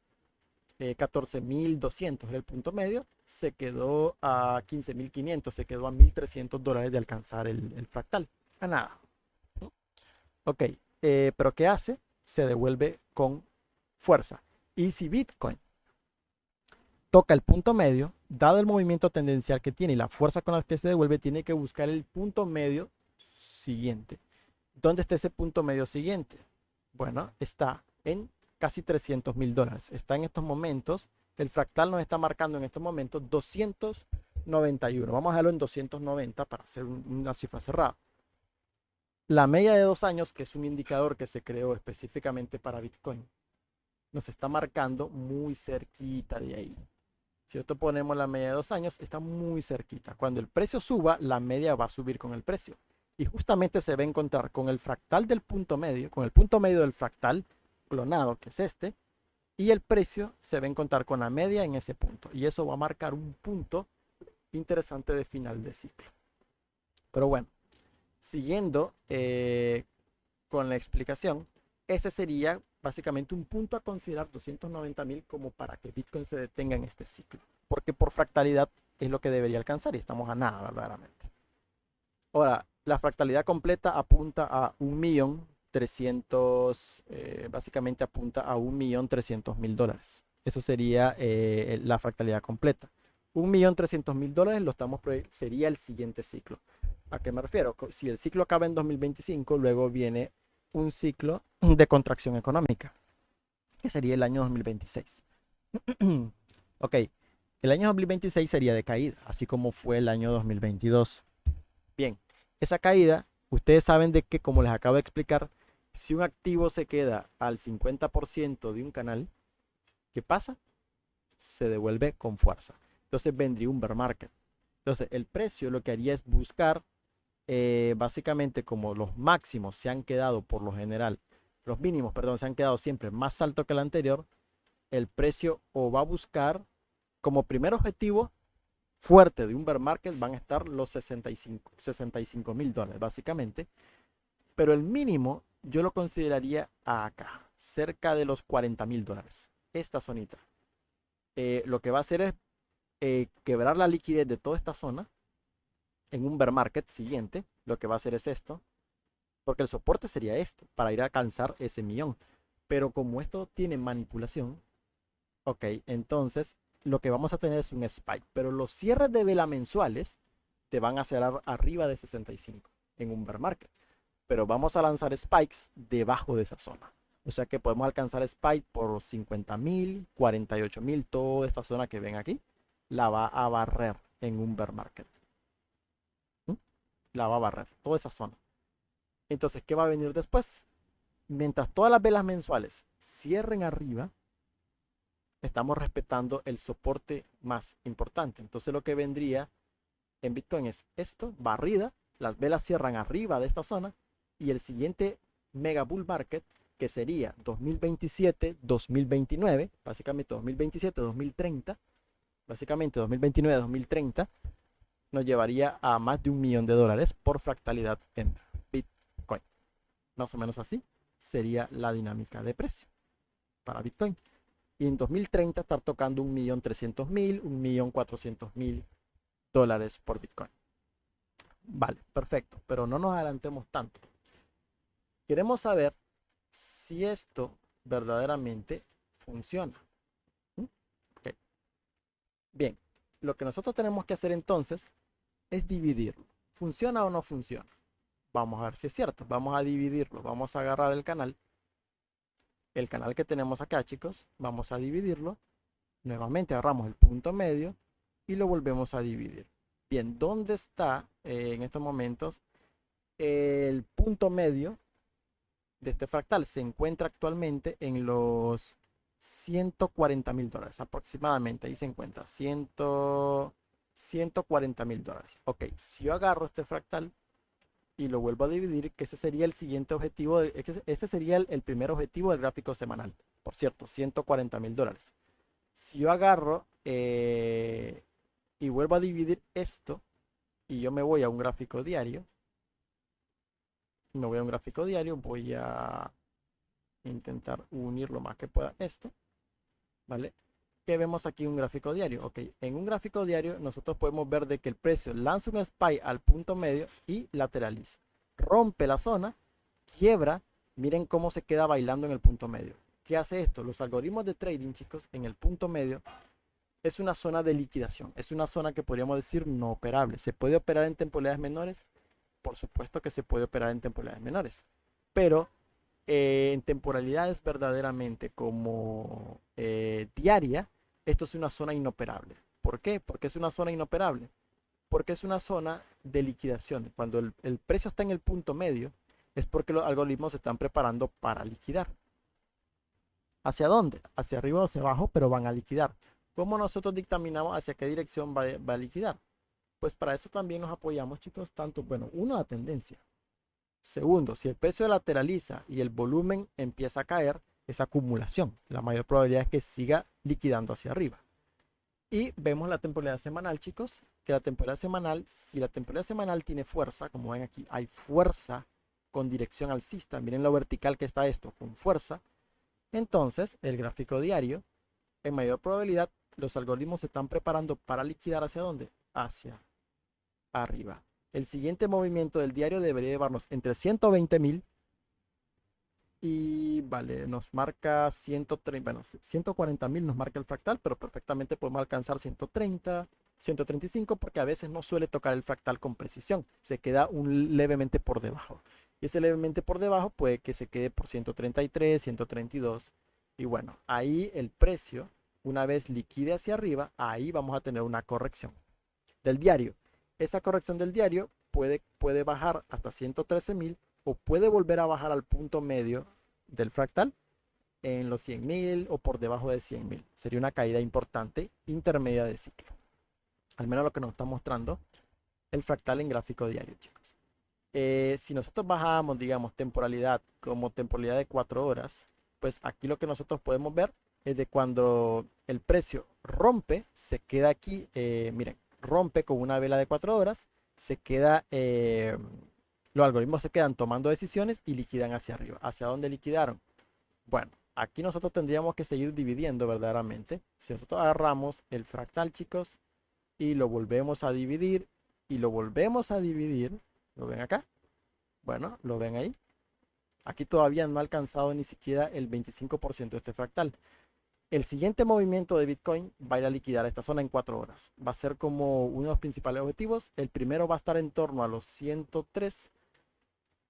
14.200 era el punto medio, se quedó a 15.500, se quedó a $1.300 de alcanzar el fractal. A nada. Ok, pero ¿qué hace? Se devuelve con fuerza. Y si Bitcoin toca el punto medio, dado el movimiento tendencial que tiene y la fuerza con la que se devuelve, tiene que buscar el punto medio siguiente. ¿Dónde está ese punto medio siguiente? Bueno, está en casi $300.000. Está en estos momentos, el fractal nos está marcando en estos momentos 291. Vamos a dejarlo en 290 para hacer una cifra cerrada. La media de 2 años, que es un indicador que se creó específicamente para Bitcoin, nos está marcando muy cerquita de ahí. Si nosotros ponemos la media de 2 años, está muy cerquita. Cuando el precio suba, la media va a subir con el precio. Y justamente se va a encontrar con el fractal del punto medio, con el punto medio del fractal clonado, que es este, y el precio se va a encontrar con la media en ese punto. Y eso va a marcar un punto interesante de final de ciclo. Pero bueno, Siguiendo con la explicación, ese sería básicamente un punto a considerar 290.000 como para que Bitcoin se detenga en este ciclo. Porque por fractalidad es lo que debería alcanzar y estamos a nada verdaderamente. Ahora, la fractalidad completa apunta a 1.300.000, básicamente apunta a 1.300.000 dólares. Eso sería la fractalidad completa. 1.300.000 dólares sería el siguiente ciclo. ¿A qué me refiero? Si el ciclo acaba en 2025, luego viene un ciclo de contracción económica, que sería el año 2026. Ok, el año 2026 sería de caída, así como fue el año 2022. Bien, esa caída, ustedes saben de que, como les acabo de explicar, si un activo se queda al 50% de un canal, ¿qué pasa? Se devuelve con fuerza. Entonces vendría un bear market. Entonces el precio lo que haría es buscar, básicamente como los máximos se han quedado por lo general, los mínimos, perdón, se han quedado siempre más alto que el anterior, el precio o va a buscar como primer objetivo fuerte de un bear market van a estar los 65.000 dólares básicamente, pero el mínimo yo lo consideraría acá, cerca de los 40.000 dólares, esta zonita. Lo que va a hacer es quebrar la liquidez de toda esta zona en un bear market siguiente. Lo que va a hacer es esto, porque el soporte sería este, para ir a alcanzar ese millón. Pero como esto tiene manipulación, ok, entonces lo que vamos a tener es un spike. Pero los cierres de vela mensuales te van a cerrar arriba de 65 en un bear market. Pero vamos a lanzar spikes debajo de esa zona. O sea que podemos alcanzar spike por 50.000, 48.000, toda esta zona que ven aquí, la va a barrer en un bear market. La va a barrer, toda esa zona. Entonces, ¿qué va a venir después? Mientras todas las velas mensuales cierren arriba, estamos respetando el soporte más importante. Entonces, lo que vendría en Bitcoin es esto, barrida, las velas cierran arriba de esta zona y el siguiente mega bull market, que sería 2027-2029, básicamente 2027-2030, básicamente 2029-2030, nos llevaría a más de $1.000.000 por fractalidad en Bitcoin. Más o menos así sería la dinámica de precio para Bitcoin. Y en 2030 estar tocando 1.300.000, 1.400.000 dólares por Bitcoin. Vale, perfecto, pero no nos adelantemos tanto. Queremos saber si esto verdaderamente funciona. Okay. Bien, lo que nosotros tenemos que hacer entonces es dividirlo. ¿Funciona o no funciona? Vamos a ver si es cierto. Vamos a dividirlo. Vamos a agarrar el canal que tenemos acá, chicos. Vamos a dividirlo. Nuevamente agarramos el punto medio y lo volvemos a dividir. Bien, ¿dónde está en estos momentos el punto medio de este fractal? Se encuentra actualmente en los 140.000 dólares aproximadamente. Ahí se encuentra 140.000 dólares. Ok, si yo agarro este fractal y lo vuelvo a dividir, que ese sería el siguiente objetivo, ese sería el primer objetivo del gráfico semanal. Por cierto, 140.000 dólares. Si yo agarro y vuelvo a dividir esto y yo me voy a un gráfico diario, voy a intentar unir lo más que pueda esto, ¿vale? Que vemos aquí un gráfico diario. Ok, en un gráfico diario nosotros podemos ver de que el precio lanza un spike al punto medio y lateraliza. Rompe la zona, quiebra, miren cómo se queda bailando en el punto medio. ¿Qué hace esto? Los algoritmos de trading, chicos, en el punto medio es una zona de liquidación. Es una zona que podríamos decir no operable. ¿Se puede operar en temporalidades menores? Por supuesto que se puede operar en temporalidades menores. Pero en temporalidades verdaderamente como diaria, esto es una zona inoperable. ¿Por qué? Porque es una zona inoperable. Porque es una zona de liquidación. Cuando el precio está en el punto medio, es porque los algoritmos se están preparando para liquidar. ¿Hacia dónde? Hacia arriba o hacia abajo, pero van a liquidar. ¿Cómo nosotros dictaminamos hacia qué dirección va a liquidar? Pues para eso también nos apoyamos, chicos, tanto, bueno, uno, la tendencia. Segundo, si el precio lateraliza y el volumen empieza a caer, es acumulación. La mayor probabilidad es que siga liquidando hacia arriba. Y vemos la temporalidad semanal, chicos. que la temporalidad semanal, si la temporalidad semanal tiene fuerza, como ven aquí, hay fuerza con dirección alcista, miren lo vertical que está esto, con fuerza, entonces el gráfico diario, en mayor probabilidad, los algoritmos se están preparando para liquidar hacia dónde, hacia arriba. El siguiente movimiento del diario debería llevarnos entre 120.000 y vale, nos marca 130, bueno, 140.000 nos marca el fractal, pero perfectamente podemos alcanzar 130, 135 porque a veces no suele tocar el fractal con precisión, se queda levemente por debajo. Y ese levemente por debajo puede que se quede por 133, 132. Y bueno, ahí el precio, una vez liquide hacia arriba, ahí vamos a tener una corrección del diario. Esa corrección del diario puede bajar hasta 113.000 o puede volver a bajar al punto medio del fractal en los 100.000 o por debajo de 100.000. Sería una caída importante intermedia de ciclo. Al menos lo que nos está mostrando el fractal en gráfico diario, chicos. Si nosotros bajamos, digamos, temporalidad como temporalidad de 4 horas, pues aquí lo que nosotros podemos ver es de cuando el precio rompe, se queda aquí, miren, rompe con una vela de 4 horas, se queda, los algoritmos se quedan tomando decisiones y liquidan hacia arriba. ¿Hacia dónde liquidaron? Bueno, aquí nosotros tendríamos que seguir dividiendo verdaderamente. Si nosotros agarramos el fractal, chicos, y lo volvemos a dividir, y lo volvemos a dividir, ¿lo ven acá? Bueno, ¿lo ven ahí? Aquí todavía no ha alcanzado ni siquiera el 25% de este fractal. El siguiente movimiento de Bitcoin va a ir a liquidar esta zona en 4 horas. Va a ser como uno de los principales objetivos. El primero va a estar en torno a los 103.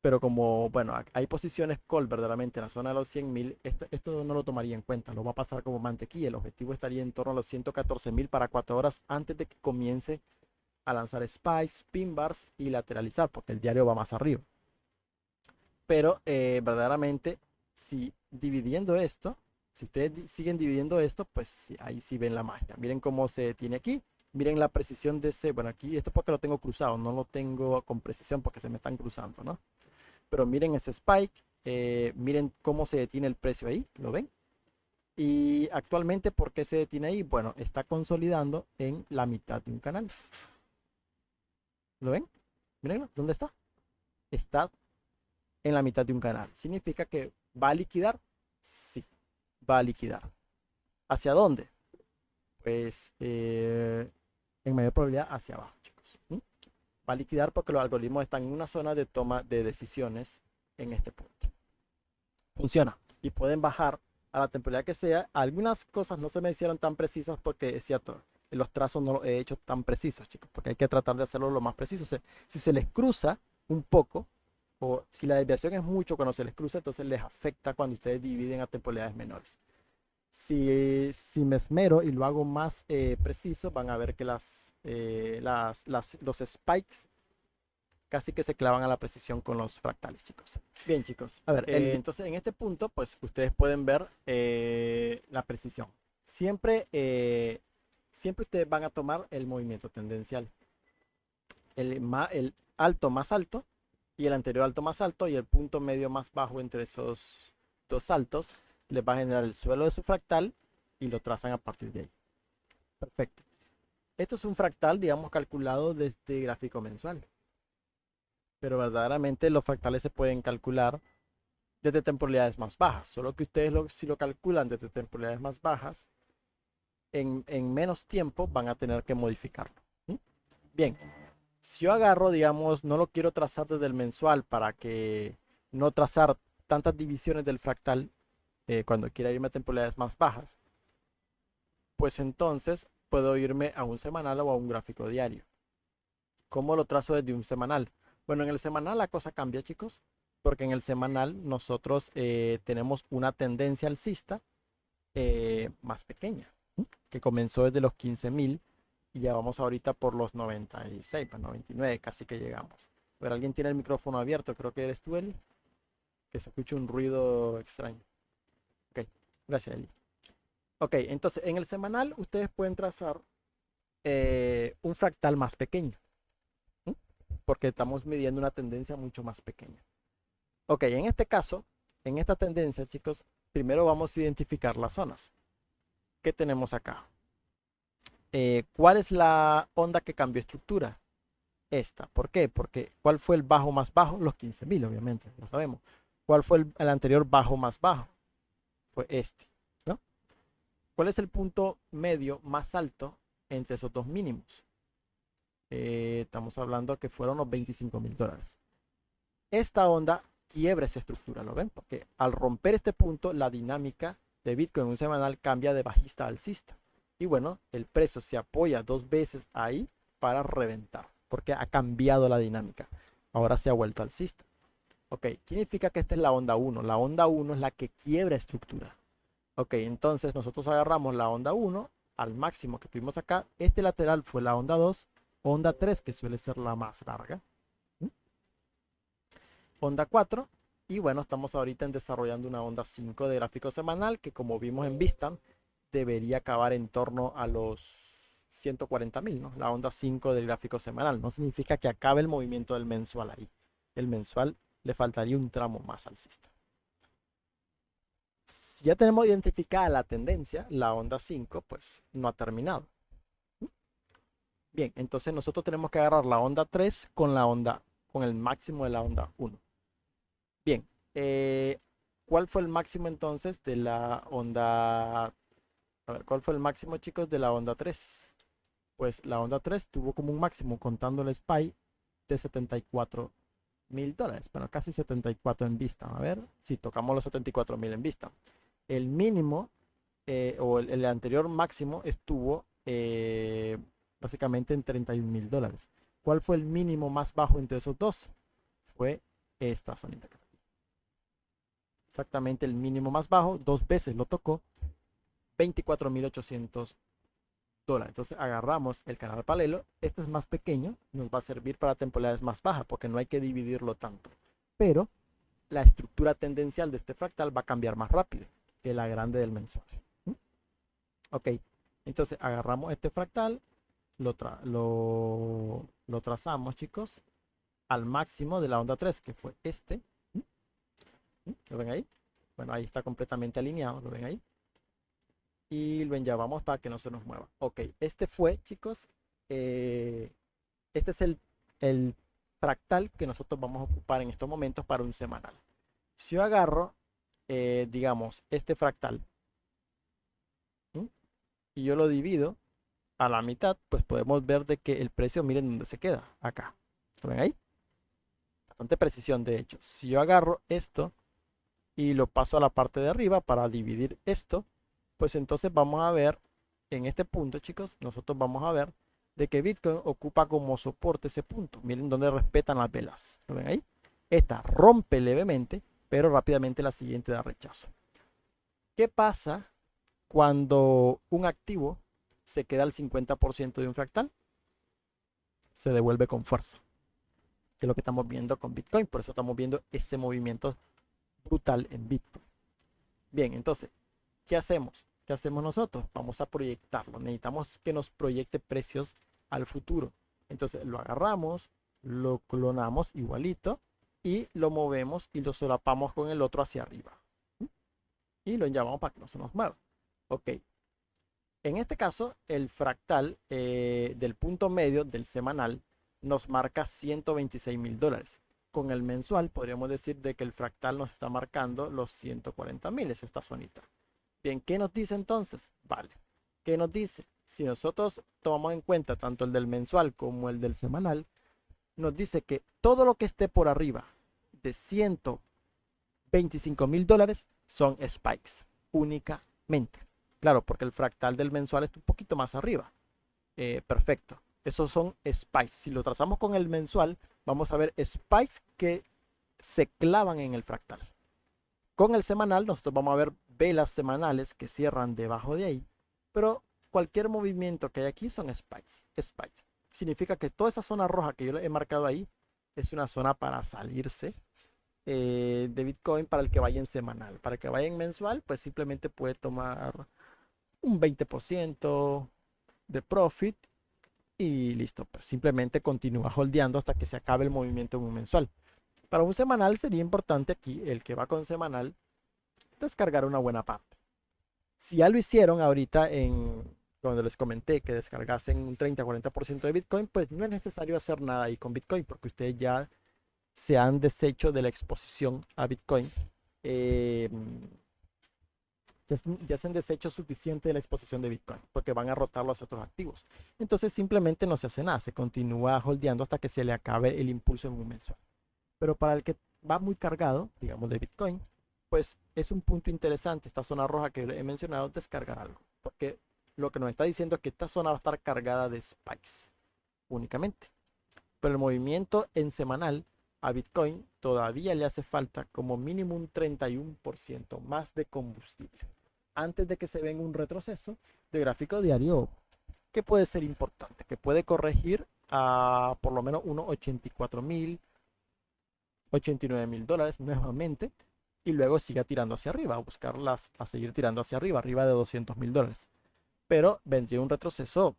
Pero como, bueno, hay posiciones call verdaderamente en la zona de los 100.000, esto no lo tomaría en cuenta. Lo va a pasar como mantequilla. El objetivo estaría en torno a los 114.000 para 4 horas antes de que comience a lanzar spikes, pin bars y lateralizar, porque el diario va más arriba. Pero verdaderamente, si dividiendo esto, si ustedes siguen dividiendo esto, pues sí, ahí sí ven la magia. Miren cómo se tiene aquí. Miren la precisión de ese, bueno, aquí esto porque lo tengo cruzado, no lo tengo con precisión porque se me están cruzando, ¿no? Pero miren ese spike, miren cómo se detiene el precio ahí, ¿lo ven? Y actualmente, ¿por qué se detiene ahí? Bueno, está consolidando en la mitad de un canal. ¿Lo ven? Miren, ¿dónde está? Está en la mitad de un canal. ¿Significa que va a liquidar? Sí, va a liquidar. ¿Hacia dónde? Pues en mayor probabilidad hacia abajo, chicos. Va a liquidar porque los algoritmos están en una zona de toma de decisiones en este punto. Funciona y pueden bajar a la temporalidad que sea. Algunas cosas no se me hicieron tan precisas porque es cierto, los trazos no los he hecho tan precisos, chicos, porque hay que tratar de hacerlo lo más preciso. Si se les cruza un poco, o si la desviación es mucho cuando se les cruza, entonces les afecta cuando ustedes dividen a temporalidades menores. Si me esmero y lo hago más preciso, van a ver que los spikes casi que se clavan a la precisión con los fractales, chicos. Bien, chicos. A ver, entonces en este punto, pues ustedes pueden ver la precisión. Siempre ustedes van a tomar el movimiento tendencial. El alto más alto y el anterior alto más alto y el punto medio más bajo entre esos dos saltos les va a generar el suelo de su fractal y lo trazan a partir de ahí. Perfecto. Esto es un fractal, digamos, calculado desde gráfico mensual. Pero verdaderamente los fractales se pueden calcular desde temporalidades más bajas. Solo que ustedes si lo calculan desde temporalidades más bajas, en menos tiempo van a tener que modificarlo. Bien, si yo agarro, digamos, no lo quiero trazar desde el mensual para que no trazar tantas divisiones del fractal cuando quiera irme a temporalidades más bajas, pues entonces puedo irme a un semanal o a un gráfico diario. ¿Cómo lo trazo desde un semanal? Bueno, en el semanal la cosa cambia, chicos, porque en el semanal nosotros tenemos una tendencia alcista más pequeña, que comenzó desde los 15.000 y ya vamos ahorita por los 96, pues 99, casi que llegamos. A ver, alguien tiene el micrófono abierto, creo que eres tú, Eli, que se escucha un ruido extraño. Ok, gracias, Eli. Ok, entonces en el semanal ustedes pueden trazar un fractal más pequeño, porque estamos midiendo una tendencia mucho más pequeña. Ok, en este caso, en esta tendencia, chicos, primero vamos a identificar las zonas. ¿Qué tenemos acá? ¿Cuál es la onda que cambió estructura? Esta. ¿Por qué? Porque ¿cuál fue el bajo más bajo? Los 15.000, obviamente, lo sabemos. ¿Cuál fue el anterior bajo más bajo? Fue este, ¿no? ¿Cuál es el punto medio más alto entre esos dos mínimos? Estamos hablando que fueron los $25.000. Esta onda quiebra esa estructura, ¿lo ven? Porque al romper este punto, la dinámica de Bitcoin en un semanal cambia de bajista a alcista. Y bueno, el precio se apoya dos veces ahí para reventar, porque ha cambiado la dinámica. Ahora se ha vuelto alcista. Ok, ¿qué significa que esta es la onda 1? La onda 1 es la que quiebra estructura. Ok, entonces nosotros agarramos la onda 1 al máximo que tuvimos acá. Este lateral fue la onda 2, onda 3 que suele ser la más larga. Onda 4 y bueno, estamos ahorita en desarrollando una onda 5 de gráfico semanal que como vimos en Bitstamp debería acabar en torno a los 140.000, ¿no? La onda 5 del gráfico semanal. No significa que acabe el movimiento del mensual ahí. El mensual le faltaría un tramo más alcista. Si ya tenemos identificada la tendencia, la onda 5, pues no ha terminado. Bien, entonces nosotros tenemos que agarrar la onda 3 con el máximo de la onda 1. Bien, ¿cuál fue el máximo entonces de la onda? A ver, ¿cuál fue el máximo, chicos, de la onda 3? Pues la onda 3 tuvo como un máximo, contando el SPY, de $74.000. Bueno, casi 74 en vista. A ver, si tocamos los 74.000 en vista. El mínimo, o el anterior máximo, estuvo básicamente en $31.000. ¿Cuál fue el mínimo más bajo entre esos dos? Fue esta zonita. Exactamente el mínimo más bajo, dos veces lo tocó, $24.800. Entonces agarramos el canal paralelo, este es más pequeño, nos va a servir para temporalidades más bajas porque no hay que dividirlo tanto. Pero la estructura tendencial de este fractal va a cambiar más rápido que la grande del mensual. Ok, entonces agarramos este fractal, lo trazamos, chicos, al máximo de la onda 3, que fue este. ¿Lo ven ahí? Bueno, ahí está completamente alineado, ¿lo ven ahí? Y lo enllavamos para que no se nos mueva. Ok, este fue, chicos, este es el fractal que nosotros vamos a ocupar en estos momentos para un semanal. Si yo agarro, digamos, este fractal, ¿sí? Y yo lo divido a la mitad, pues podemos ver de que el precio, miren dónde se queda, acá. ¿Lo ven ahí? Bastante precisión, de hecho. Si yo agarro esto y lo paso a la parte de arriba para dividir esto, pues entonces vamos a ver en este punto, chicos, nosotros vamos a ver de que Bitcoin ocupa como soporte ese punto. Miren dónde respetan las velas. ¿Lo ven ahí? Esta rompe levemente, pero rápidamente la siguiente da rechazo. ¿Qué pasa cuando un activo se queda al 50% de un fractal? Se devuelve con fuerza, que es lo que estamos viendo con Bitcoin. Por eso estamos viendo ese movimiento brutal en Bitcoin. Bien, entonces, ¿qué hacemos? ¿Qué hacemos nosotros? Vamos a proyectarlo. Necesitamos que nos proyecte precios al futuro. Entonces lo agarramos, lo clonamos igualito y lo movemos y lo solapamos con el otro hacia arriba. Y lo llamamos para que no se nos mueva. Ok. En este caso, el fractal del punto medio del semanal nos marca $126.000. Con el mensual podríamos decir de que el fractal nos está marcando los 140.000, es esta zonita. Bien, ¿qué nos dice entonces? Vale, ¿qué nos dice? Si nosotros tomamos en cuenta tanto el del mensual como el del semanal, nos dice que todo lo que esté por arriba de $125.000 son spikes, únicamente. Claro, porque el fractal del mensual está un poquito más arriba. Perfecto. Esos son spikes. Si lo trazamos con el mensual, vamos a ver spikes que se clavan en el fractal. Con el semanal, nosotros vamos a ver velas semanales que cierran debajo de ahí. Pero cualquier movimiento que hay aquí son spikes. Spikes. Significa que toda esa zona roja que yo he marcado ahí es una zona para salirse de Bitcoin para el que vaya en semanal. Para el que vaya en mensual, pues simplemente puede tomar un 20% de profit y listo. Pues simplemente continúa holdeando hasta que se acabe el movimiento en un mensual. Para un semanal sería importante aquí, el que va con semanal, descargar una buena parte. Si ya lo hicieron ahorita cuando les comenté que descargasen un 30-40% de Bitcoin, pues no es necesario hacer nada ahí con Bitcoin porque ustedes ya se han deshecho de la exposición a Bitcoin. eh, ya se han deshecho suficiente de la exposición de Bitcoin porque van a rotarlo hacia otros activos. Entonces simplemente no se hace nada, se continúa holdeando hasta que se le acabe el impulso en un mensual. Pero para el que va muy cargado, digamos de Bitcoin, pues es un punto interesante esta zona roja que he mencionado, descargar algo. Porque lo que nos está diciendo es que esta zona va a estar cargada de spikes únicamente. Pero el movimiento en semanal a Bitcoin todavía le hace falta como mínimo un 31% más de combustible antes de que se venga un retroceso de gráfico diario que puede ser importante, que puede corregir a por lo menos unos 84.000, 89.000 dólares nuevamente y luego siga tirando hacia arriba, a buscarlas, a seguir tirando hacia arriba, arriba de 200.000 dólares. Pero vendría un retroceso,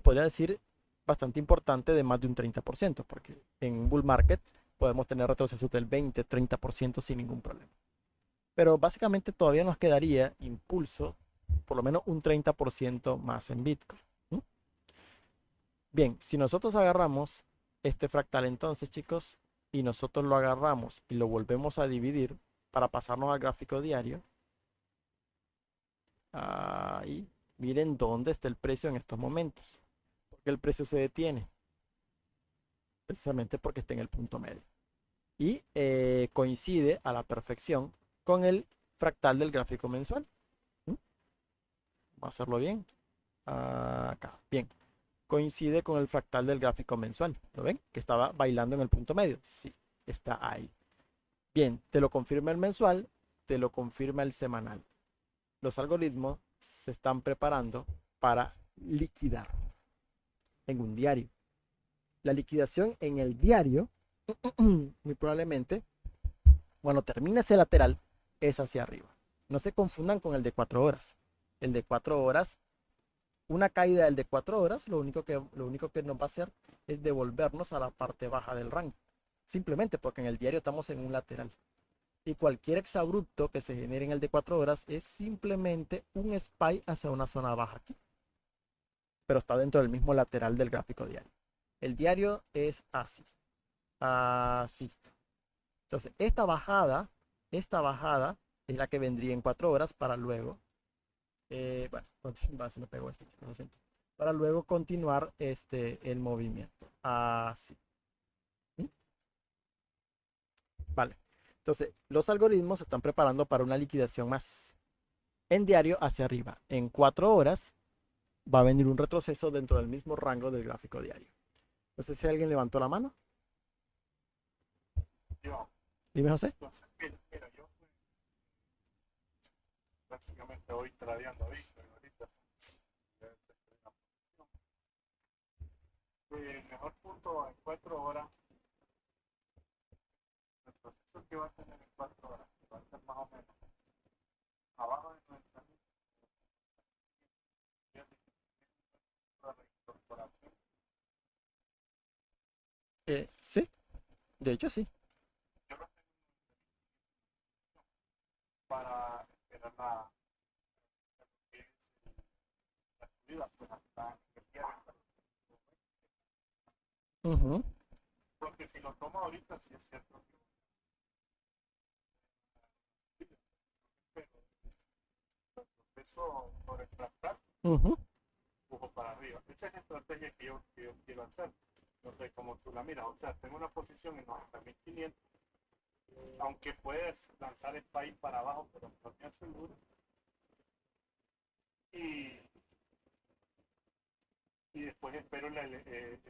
podría decir, bastante importante de más de un 30%, porque en un bull market podemos tener retrocesos del 20-30% sin ningún problema. Pero básicamente todavía nos quedaría impulso, por lo menos un 30% más en Bitcoin. Bien, si nosotros agarramos este fractal entonces, chicos, y nosotros lo agarramos y lo volvemos a dividir para pasarnos al gráfico diario, ahí, miren dónde está el precio en estos momentos. Porque el precio se detiene, precisamente porque está en el punto medio. Y coincide a la perfección con el fractal del gráfico mensual. Vamos a hacerlo bien. Acá, bien. Coincide con el fractal del gráfico mensual. ¿Lo ven? Que estaba bailando en el punto medio. Sí, está ahí. Bien, te lo confirma el mensual, te lo confirma el semanal. Los algoritmos se están preparando para liquidar en un diario. La liquidación en el diario, muy probablemente, cuando termine ese lateral, es hacia arriba. No se confundan con el de 4 horas. El de 4 horas, una caída del de 4 horas, lo único que nos va a hacer es devolvernos a la parte baja del rango. Simplemente porque en el diario estamos en un lateral. Y cualquier exabrupto que se genere en el de 4 horas es simplemente un spike hacia una zona baja aquí. Pero está dentro del mismo lateral del gráfico diario. El diario es así. Así. Entonces, esta bajada es la que vendría en 4 horas para luego, bueno, se me pegó esto, lo siento, para luego continuar el movimiento. Así. ¿Mm? Vale. Entonces, los algoritmos se están preparando para una liquidación más en diario hacia arriba. En 4 horas va a venir un retroceso dentro del mismo rango del gráfico diario. No sé si alguien levantó la mano. Yo, Dime, José. entonces, mira, yo prácticamente hoy tradeando Bitcoin ahorita. Ya estoy en una posición. El mejor punto en 4 horas, el proceso que va a tener en 4 horas, va a ser más o menos abajo de 90.000 de reincorporación. Sí, de hecho sí. Yo lo tengo para esperar la subida, pues hasta que pierda. Ujú. Porque si lo tomo ahorita, sí es cierto que pero el proceso por el tractar Ujú. empujo para arriba. Esa es la estrategia que yo quiero hacer. No sé cómo tú la miras. O sea, tengo una posición en 90.500, aunque puedes lanzar el país para abajo, pero no te aseguro. Y, y después espero ya lo que es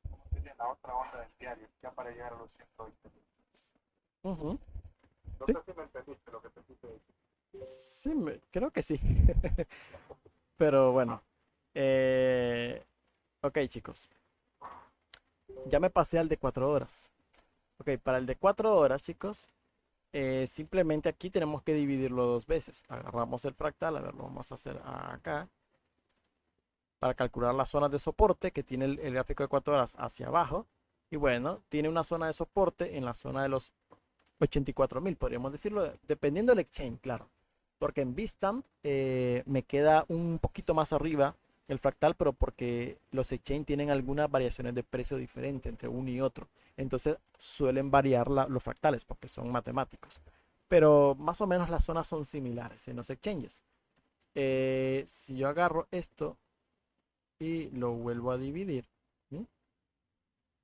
¿cómo sería? La otra onda del diario, ya para llegar a los 120. Ujú. No Sí, sé si me entendiste lo que te quise decir. sí, creo que sí. Pero bueno. Ok, chicos. Ya me pasé al de 4 horas. Ok, para el de 4 horas, chicos, simplemente aquí tenemos que dividirlo dos veces. Agarramos el fractal, a ver, lo vamos a hacer acá. Para calcular las zonas de soporte que tiene el gráfico de 4 horas hacia abajo. Y bueno, tiene una zona de soporte en la zona de los 84.000, podríamos decirlo, dependiendo del exchange, claro. Porque en Bitstamp me queda un poquito más arriba el fractal, pero porque los exchange tienen algunas variaciones de precio diferentes entre uno y otro. Entonces suelen variar los fractales porque son matemáticos. Pero más o menos las zonas son similares en los exchanges. Si yo agarro esto y lo vuelvo a dividir, ¿sí?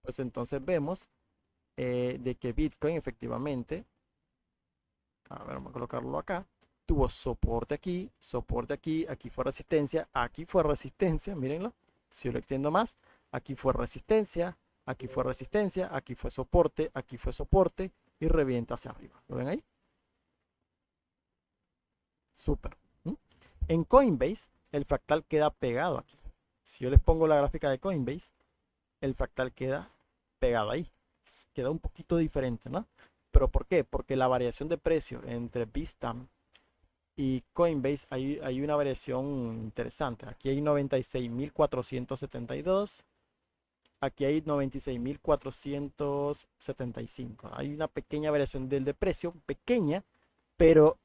Pues entonces vemos de que Bitcoin efectivamente, a ver, vamos a colocarlo acá, tuvo soporte aquí fue resistencia, mírenlo, si yo lo extiendo más, aquí fue resistencia, aquí fue resistencia, aquí fue soporte y revienta hacia arriba. ¿Lo ven ahí? Súper. ¿Mm? En Coinbase, el fractal queda pegado aquí. Si yo les pongo la gráfica de Coinbase, el fractal queda pegado ahí. Queda un poquito diferente, ¿no? ¿Pero por qué? Porque la variación de precio entre Bitstamp y Coinbase hay una variación interesante. Aquí hay 96.472. Aquí hay 96.475. Hay una pequeña variación del de precio, pequeña, pero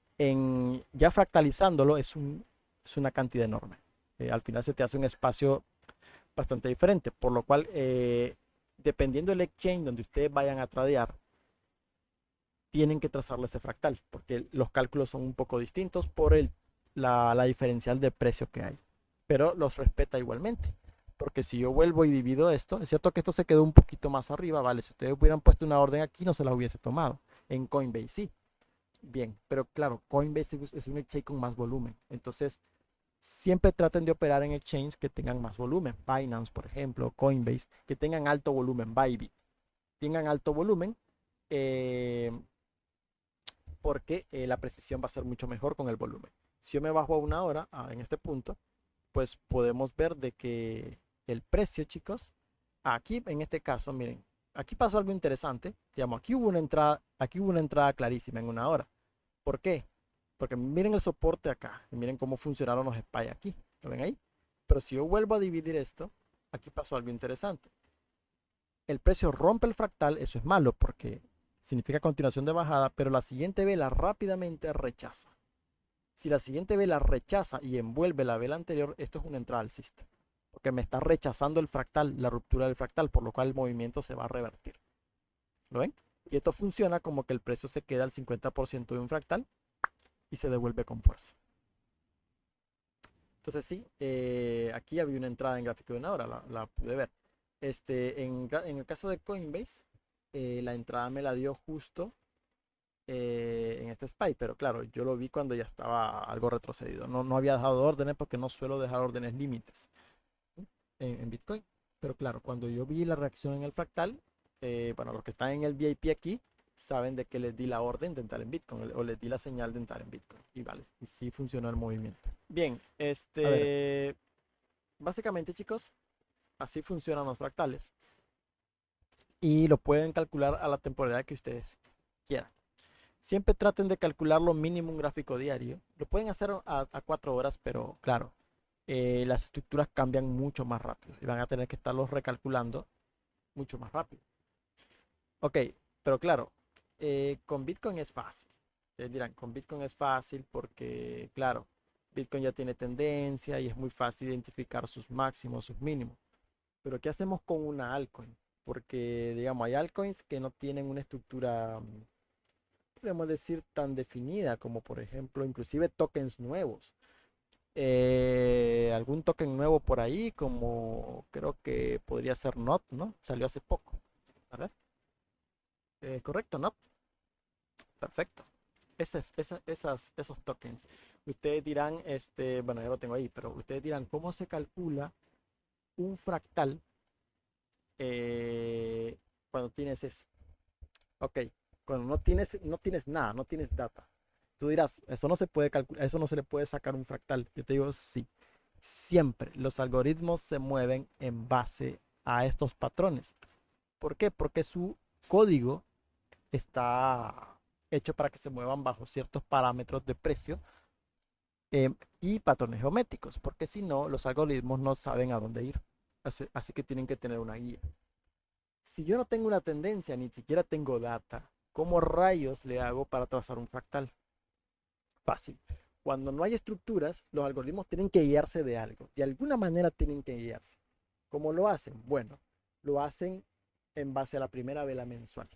ya fractalizándolo es una cantidad enorme. Al final se te hace un espacio bastante diferente, por lo cual, dependiendo del exchange donde ustedes vayan a tradear, tienen que trazarle ese fractal, porque los cálculos son un poco distintos por la diferencial de precio que hay, pero los respeta igualmente. Porque si yo vuelvo y divido esto, es cierto que esto se quedó un poquito más arriba, ¿vale? Si ustedes hubieran puesto una orden aquí, no se la hubiese tomado. En Coinbase sí. Bien, pero claro, Coinbase es un exchange con más volumen. Entonces, siempre traten de operar en exchanges que tengan más volumen. Binance, por ejemplo, Coinbase, que tengan alto volumen. Bybit, tengan alto volumen, eh, porque la precisión va a ser mucho mejor con el volumen. Si yo me bajo a una hora, en este punto, pues podemos ver de que el precio, chicos, aquí en este caso, miren, aquí pasó algo interesante. Digamos, aquí hubo una entrada clarísima en una hora. ¿Por qué? Porque miren el soporte acá y miren cómo funcionaron los SPY aquí. ¿Lo ven ahí? Pero si yo vuelvo a dividir esto, aquí pasó algo interesante. El precio rompe el fractal, eso es malo porque significa continuación de bajada, pero la siguiente vela rápidamente rechaza. Si la siguiente vela rechaza y envuelve la vela anterior, esto es una entrada alcista, porque me está rechazando el fractal, la ruptura del fractal, por lo cual el movimiento se va a revertir. ¿Lo ven? Y esto funciona como que el precio se queda al 50% de un fractal y se devuelve con fuerza. Entonces sí, aquí había una entrada en gráfico de una hora, la pude ver. En el caso de Coinbase, la entrada me la dio justo en este SPY, pero claro, yo lo vi cuando ya estaba algo retrocedido. No había dejado órdenes porque no suelo dejar órdenes límites en Bitcoin. Pero claro, cuando yo vi la reacción en el fractal, bueno, los que están en el VIP aquí saben de que les di la orden de entrar en Bitcoin o les di la señal de entrar en Bitcoin. Y vale, y sí funcionó el movimiento. Bien, A ver, básicamente, chicos, así funcionan los fractales. Y lo pueden calcular a la temporalidad que ustedes quieran. Siempre traten de calcular lo mínimo un gráfico diario. Lo pueden hacer a 4 horas, pero claro, las estructuras cambian mucho más rápido y van a tener que estarlos recalculando mucho más rápido. Ok, pero claro, con Bitcoin es fácil. Ustedes dirán, con Bitcoin es fácil porque, claro, Bitcoin ya tiene tendencia y es muy fácil identificar sus máximos, sus mínimos. Pero ¿qué hacemos con una altcoin? Porque, digamos, hay altcoins que no tienen una estructura, podemos decir, tan definida como, por ejemplo, inclusive tokens nuevos. Algún token nuevo por ahí, como creo que podría ser NOT, ¿no? Salió hace poco. A ver. Correcto, ¿no? Perfecto. Esos tokens. Ustedes dirán, bueno, ya lo tengo ahí, pero ustedes dirán, ¿cómo se calcula un fractal cuando tienes eso? Ok, cuando no tienes nada, no tienes data. Tú dirás, eso no se puede calcular, eso no se le puede sacar un fractal. Yo te digo, sí. Siempre los algoritmos se mueven en base a estos patrones. ¿Por qué? Porque su código está hecho para que se muevan bajo ciertos parámetros de precio y patrones geométricos, porque si no, los algoritmos no saben a dónde ir. Así que tienen que tener una guía. Si yo no tengo una tendencia, ni siquiera tengo data, ¿Cómo rayos le hago para trazar un fractal? Fácil. Cuando no hay estructuras, los algoritmos tienen que guiarse de algo. De alguna manera tienen que guiarse. ¿Cómo lo hacen? Bueno, lo hacen en base a la primera vela mensual.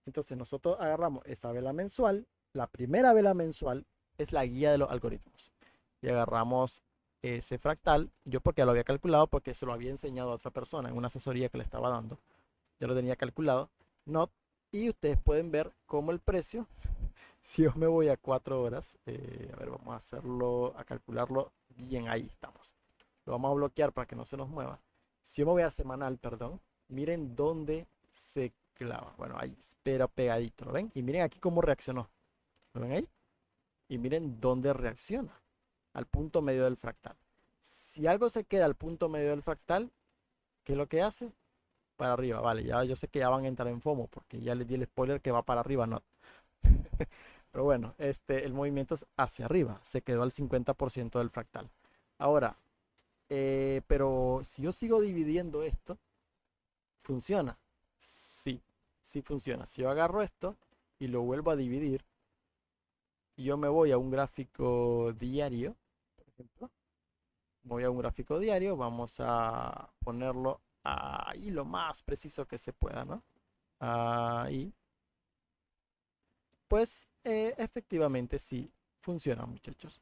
Entonces nosotros agarramos esa vela mensual. La primera vela mensual es la guía de los algoritmos. Y agarramos ese fractal. Yo porque ya lo había calculado, porque se lo había enseñado a otra persona en una asesoría que le estaba dando. Ya lo tenía calculado. Not. Y ustedes pueden ver cómo el precio, si yo me voy a 4 horas, a ver, vamos a hacerlo, a calcularlo bien, ahí estamos. Lo vamos a bloquear para que no se nos mueva. Si yo me voy a semanal, perdón, miren dónde se clava. Bueno, ahí, pero pegadito, ¿lo ven? Y miren aquí cómo reaccionó. ¿Lo ven ahí? Y miren dónde reacciona. Al punto medio del fractal. Si algo se queda al punto medio del fractal, ¿qué es lo que hace? Para arriba, vale, ya yo sé que ya van a entrar en FOMO porque ya les di el spoiler que va para arriba, no. Pero bueno, el movimiento es hacia arriba, se quedó al 50% del fractal. Ahora, pero si yo sigo dividiendo esto, ¿funciona? Sí, sí funciona. Si yo agarro esto y lo vuelvo a dividir, y yo me voy a un gráfico diario, por ejemplo, voy a un gráfico diario, vamos a ponerlo ahí lo más preciso que se pueda, ¿no? Ahí. Pues efectivamente sí funciona, muchachos.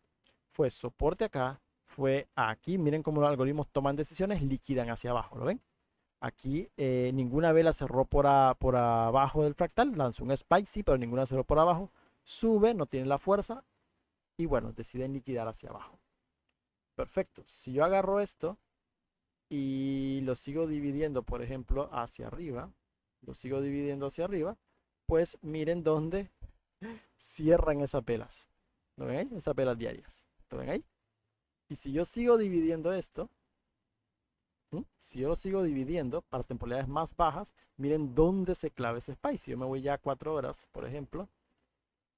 Fue soporte acá, fue aquí. Miren cómo los algoritmos toman decisiones, liquidan hacia abajo, ¿lo ven? Aquí ninguna vela cerró por abajo del fractal, lanzó un spike, sí, pero ninguna cerró por abajo. Sube, no tiene la fuerza y bueno, deciden liquidar hacia abajo. Perfecto. Si yo agarro esto y lo sigo dividiendo, por ejemplo, hacia arriba, lo sigo dividiendo hacia arriba, pues miren dónde cierran esas velas. ¿Lo ven ahí? Esas velas diarias. ¿Lo ven ahí? Y si yo sigo dividiendo esto, si yo lo sigo dividiendo para temporalidades más bajas, miren dónde se clava ese spike. Si yo me voy ya a 4 horas, por ejemplo,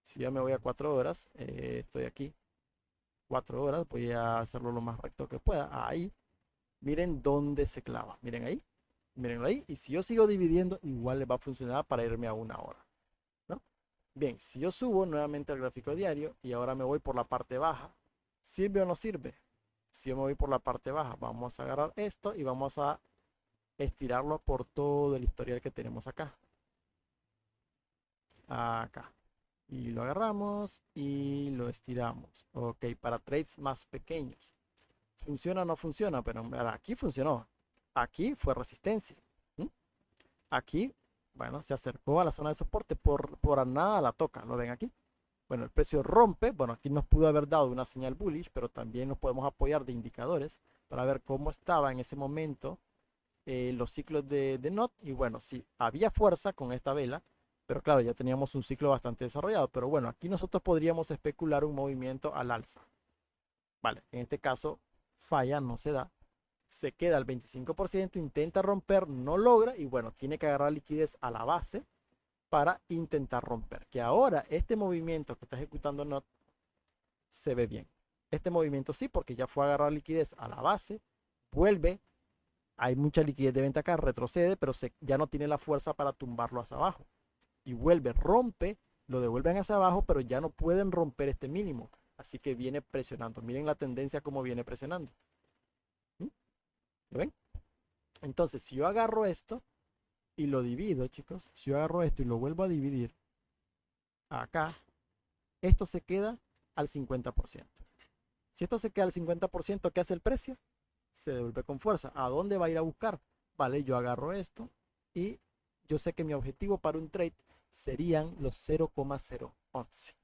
si yo me voy a 4 horas, estoy aquí, 4 horas, voy a hacerlo lo más recto que pueda. Ahí, miren dónde se clava. Miren ahí, mirenlo ahí. Y si yo sigo dividiendo, igual le va a funcionar para irme a 1 hora, ¿no? Bien, si yo subo nuevamente al gráfico diario y ahora me voy por la parte baja, ¿sirve o no sirve? Si yo me voy por la parte baja, vamos a agarrar esto y vamos a estirarlo por todo el historial que tenemos acá. Acá. Y lo agarramos y lo estiramos. Ok, para trades más pequeños. ¿Funciona o no funciona? Pero aquí funcionó. Aquí fue resistencia. ¿Mm? Aquí, bueno, se acercó a la zona de soporte. Por nada la toca. ¿Lo ven aquí? Bueno, el precio rompe. Bueno, aquí nos pudo haber dado una señal bullish, pero también nos podemos apoyar de indicadores para ver cómo estaba en ese momento los ciclos de NOT. Y bueno, sí, había fuerza con esta vela, pero claro, ya teníamos un ciclo bastante desarrollado. Pero bueno, aquí nosotros podríamos especular un movimiento al alza. Vale, en este caso falla, no se da. Se queda al 25%, intenta romper, no logra y bueno, tiene que agarrar liquidez a la base para intentar romper. Que ahora este movimiento que está ejecutando NOT se ve bien. Este movimiento sí, porque ya fue a agarrar liquidez a la base, vuelve, hay mucha liquidez de venta acá, retrocede, pero ya no tiene la fuerza para tumbarlo hacia abajo. Y vuelve, rompe, lo devuelven hacia abajo, pero ya no pueden romper este mínimo. Así que viene presionando. Miren la tendencia como viene presionando. ¿Lo ven? Entonces, si yo agarro esto y lo divido, chicos, si yo agarro esto y lo vuelvo a dividir acá, esto se queda al 50%. Si esto se queda al 50%, ¿qué hace el precio? Se devuelve con fuerza. ¿A dónde va a ir a buscar? Vale, yo agarro esto y yo sé que mi objetivo para un trade serían los 0,011.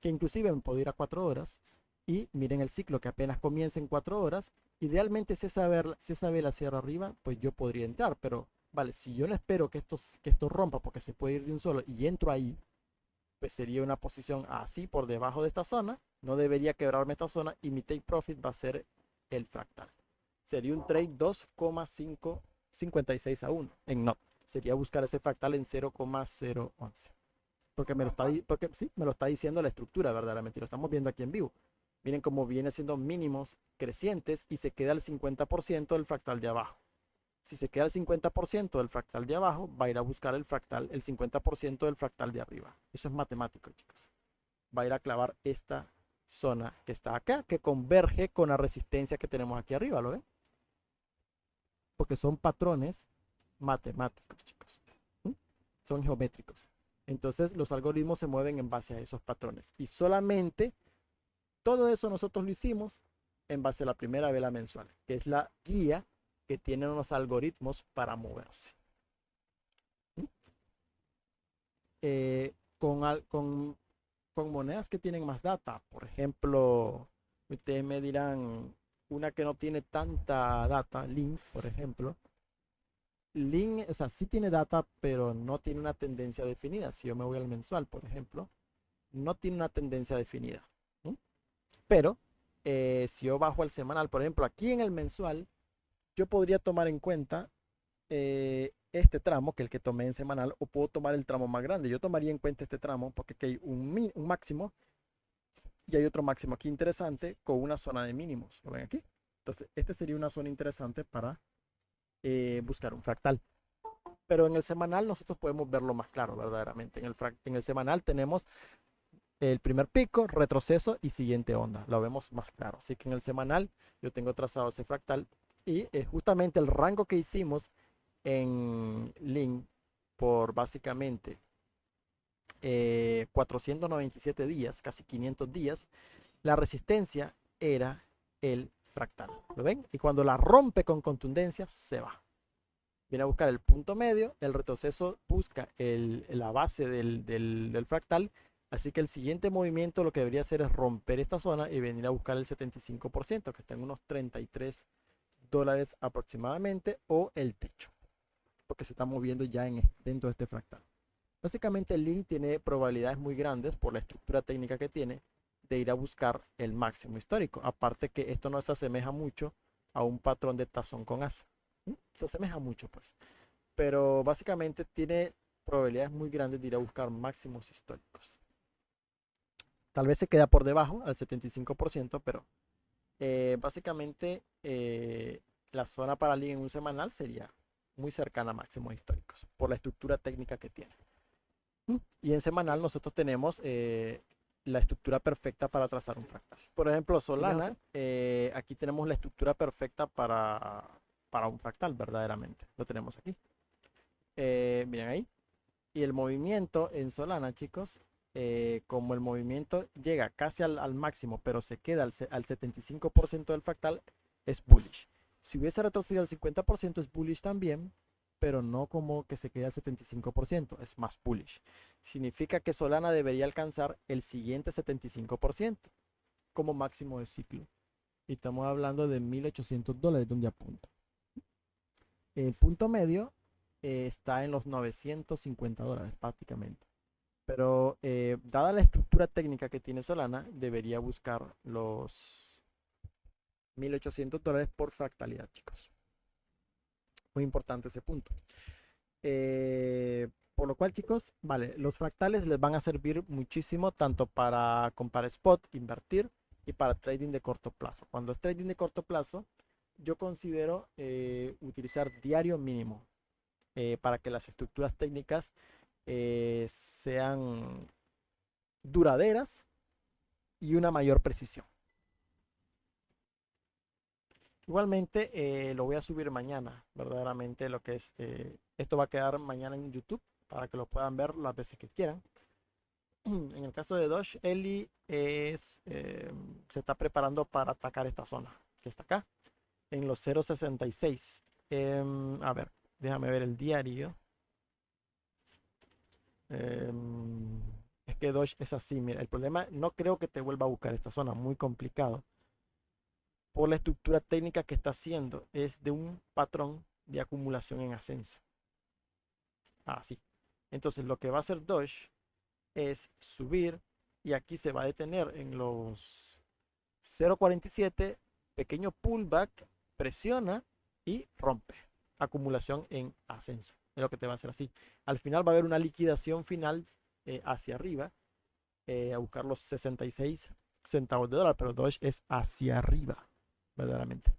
Que inclusive me puedo ir a 4 horas y miren el ciclo que apenas comienza en 4 horas. Idealmente si esa vela cierra arriba, pues yo podría entrar, pero vale, si yo no espero que esto rompa porque se puede ir de un solo y entro ahí, pues sería una posición así por debajo de esta zona, no debería quebrarme esta zona y mi take profit va a ser el fractal. Sería un trade 2,556 a 1 en NOT. Sería buscar ese fractal en 0,011. Porque sí, me lo está diciendo la estructura verdaderamente. Lo estamos viendo aquí en vivo. Miren cómo viene siendo mínimos crecientes y se queda el 50% del fractal de abajo. Si se queda el 50% del fractal de abajo, va a ir a buscar el fractal, el 50% del fractal de arriba. Eso es matemático, chicos. Va a ir a clavar esta zona que está acá, que converge con la resistencia que tenemos aquí arriba, ¿lo ven? Porque son patrones matemáticos, chicos. ¿Mm? Son geométricos. Entonces los algoritmos se mueven en base a esos patrones. Y solamente todo eso nosotros lo hicimos en base a la primera vela mensual, que es la guía que tienen unos algoritmos para moverse. ¿Mm? Con monedas que tienen más data, por ejemplo, ustedes me dirán una que no tiene tanta data, Link, por ejemplo. Link, o sea, sí tiene data, pero no tiene una tendencia definida. Si yo me voy al mensual, por ejemplo, no tiene una tendencia definida. ¿Mm? Pero si yo bajo al semanal, por ejemplo, aquí en el mensual, yo podría tomar en cuenta este tramo, que es el que tomé en semanal, o puedo tomar el tramo más grande. Yo tomaría en cuenta este tramo porque aquí hay un máximo y hay otro máximo aquí interesante con una zona de mínimos. ¿Lo ven aquí? Entonces, este sería una zona interesante para buscar un fractal. Pero en el semanal nosotros podemos verlo más claro, verdaderamente. En el semanal tenemos el primer pico, retroceso y siguiente onda. Lo vemos más claro. Así que en el semanal yo tengo trazado ese fractal y justamente el rango que hicimos en Link por básicamente 497 días, casi 500 días, la resistencia era el fractal. ¿Lo ven? Y cuando la rompe con contundencia, se va. Viene a buscar el punto medio, el retroceso busca la base del fractal, así que el siguiente movimiento lo que debería hacer es romper esta zona y venir a buscar el 75%, que está en unos $33 aproximadamente, o el techo, porque se está moviendo ya dentro de este fractal. Básicamente el link tiene probabilidades muy grandes por la estructura técnica que tiene de ir a buscar el máximo histórico. Aparte que esto no se asemeja mucho a un patrón de tazón con asa. Se asemeja mucho pues. Pero básicamente tiene probabilidades muy grandes de ir a buscar máximos históricos. Tal vez se queda por debajo al 75%, pero básicamente la zona para link en un semanal sería muy cercana a máximos históricos por la estructura técnica que tiene. Y en semanal nosotros tenemos la estructura perfecta para trazar un fractal. Por ejemplo, Solana, aquí tenemos la estructura perfecta para un fractal, verdaderamente. Lo tenemos aquí. Miren ahí. Y el movimiento en Solana, chicos, como el movimiento llega casi al máximo, pero se queda al 75% del fractal, es bullish. Si hubiese retrocedido al 50% es bullish también, pero no como que se quede al 75%, es más bullish. Significa que Solana debería alcanzar el siguiente 75% como máximo de ciclo. Y estamos hablando de $1.800 de un día a punto. El punto medio está en los $950 prácticamente. Pero dada la estructura técnica que tiene Solana, debería buscar los $1.800 por fractalidad, chicos. Muy importante ese punto. Por lo cual, chicos, vale, los fractales les van a servir muchísimo tanto para comprar spot, invertir y para trading de corto plazo. Cuando es trading de corto plazo, yo considero utilizar diario mínimo para que las estructuras técnicas sean duraderas y una mayor precisión. Igualmente lo voy a subir mañana, verdaderamente lo que es, esto va a quedar mañana en YouTube para que lo puedan ver las veces que quieran. En el caso de Doge, Eli se está preparando para atacar esta zona que está acá, en los 0.66. A ver, déjame ver el diario. Es que Doge es así, mira, el problema, no creo que te vuelva a buscar esta zona, muy complicado. Por la estructura técnica que está haciendo, es de un patrón de acumulación en ascenso. Así. Entonces lo que va a hacer Doge es subir y aquí se va a detener en los 0.47, pequeño pullback, presiona y rompe. Acumulación en ascenso. Es lo que te va a hacer así. Al final va a haber una liquidación final hacia arriba a buscar los 66 centavos de dólar, pero Doge es hacia arriba, verdaderamente.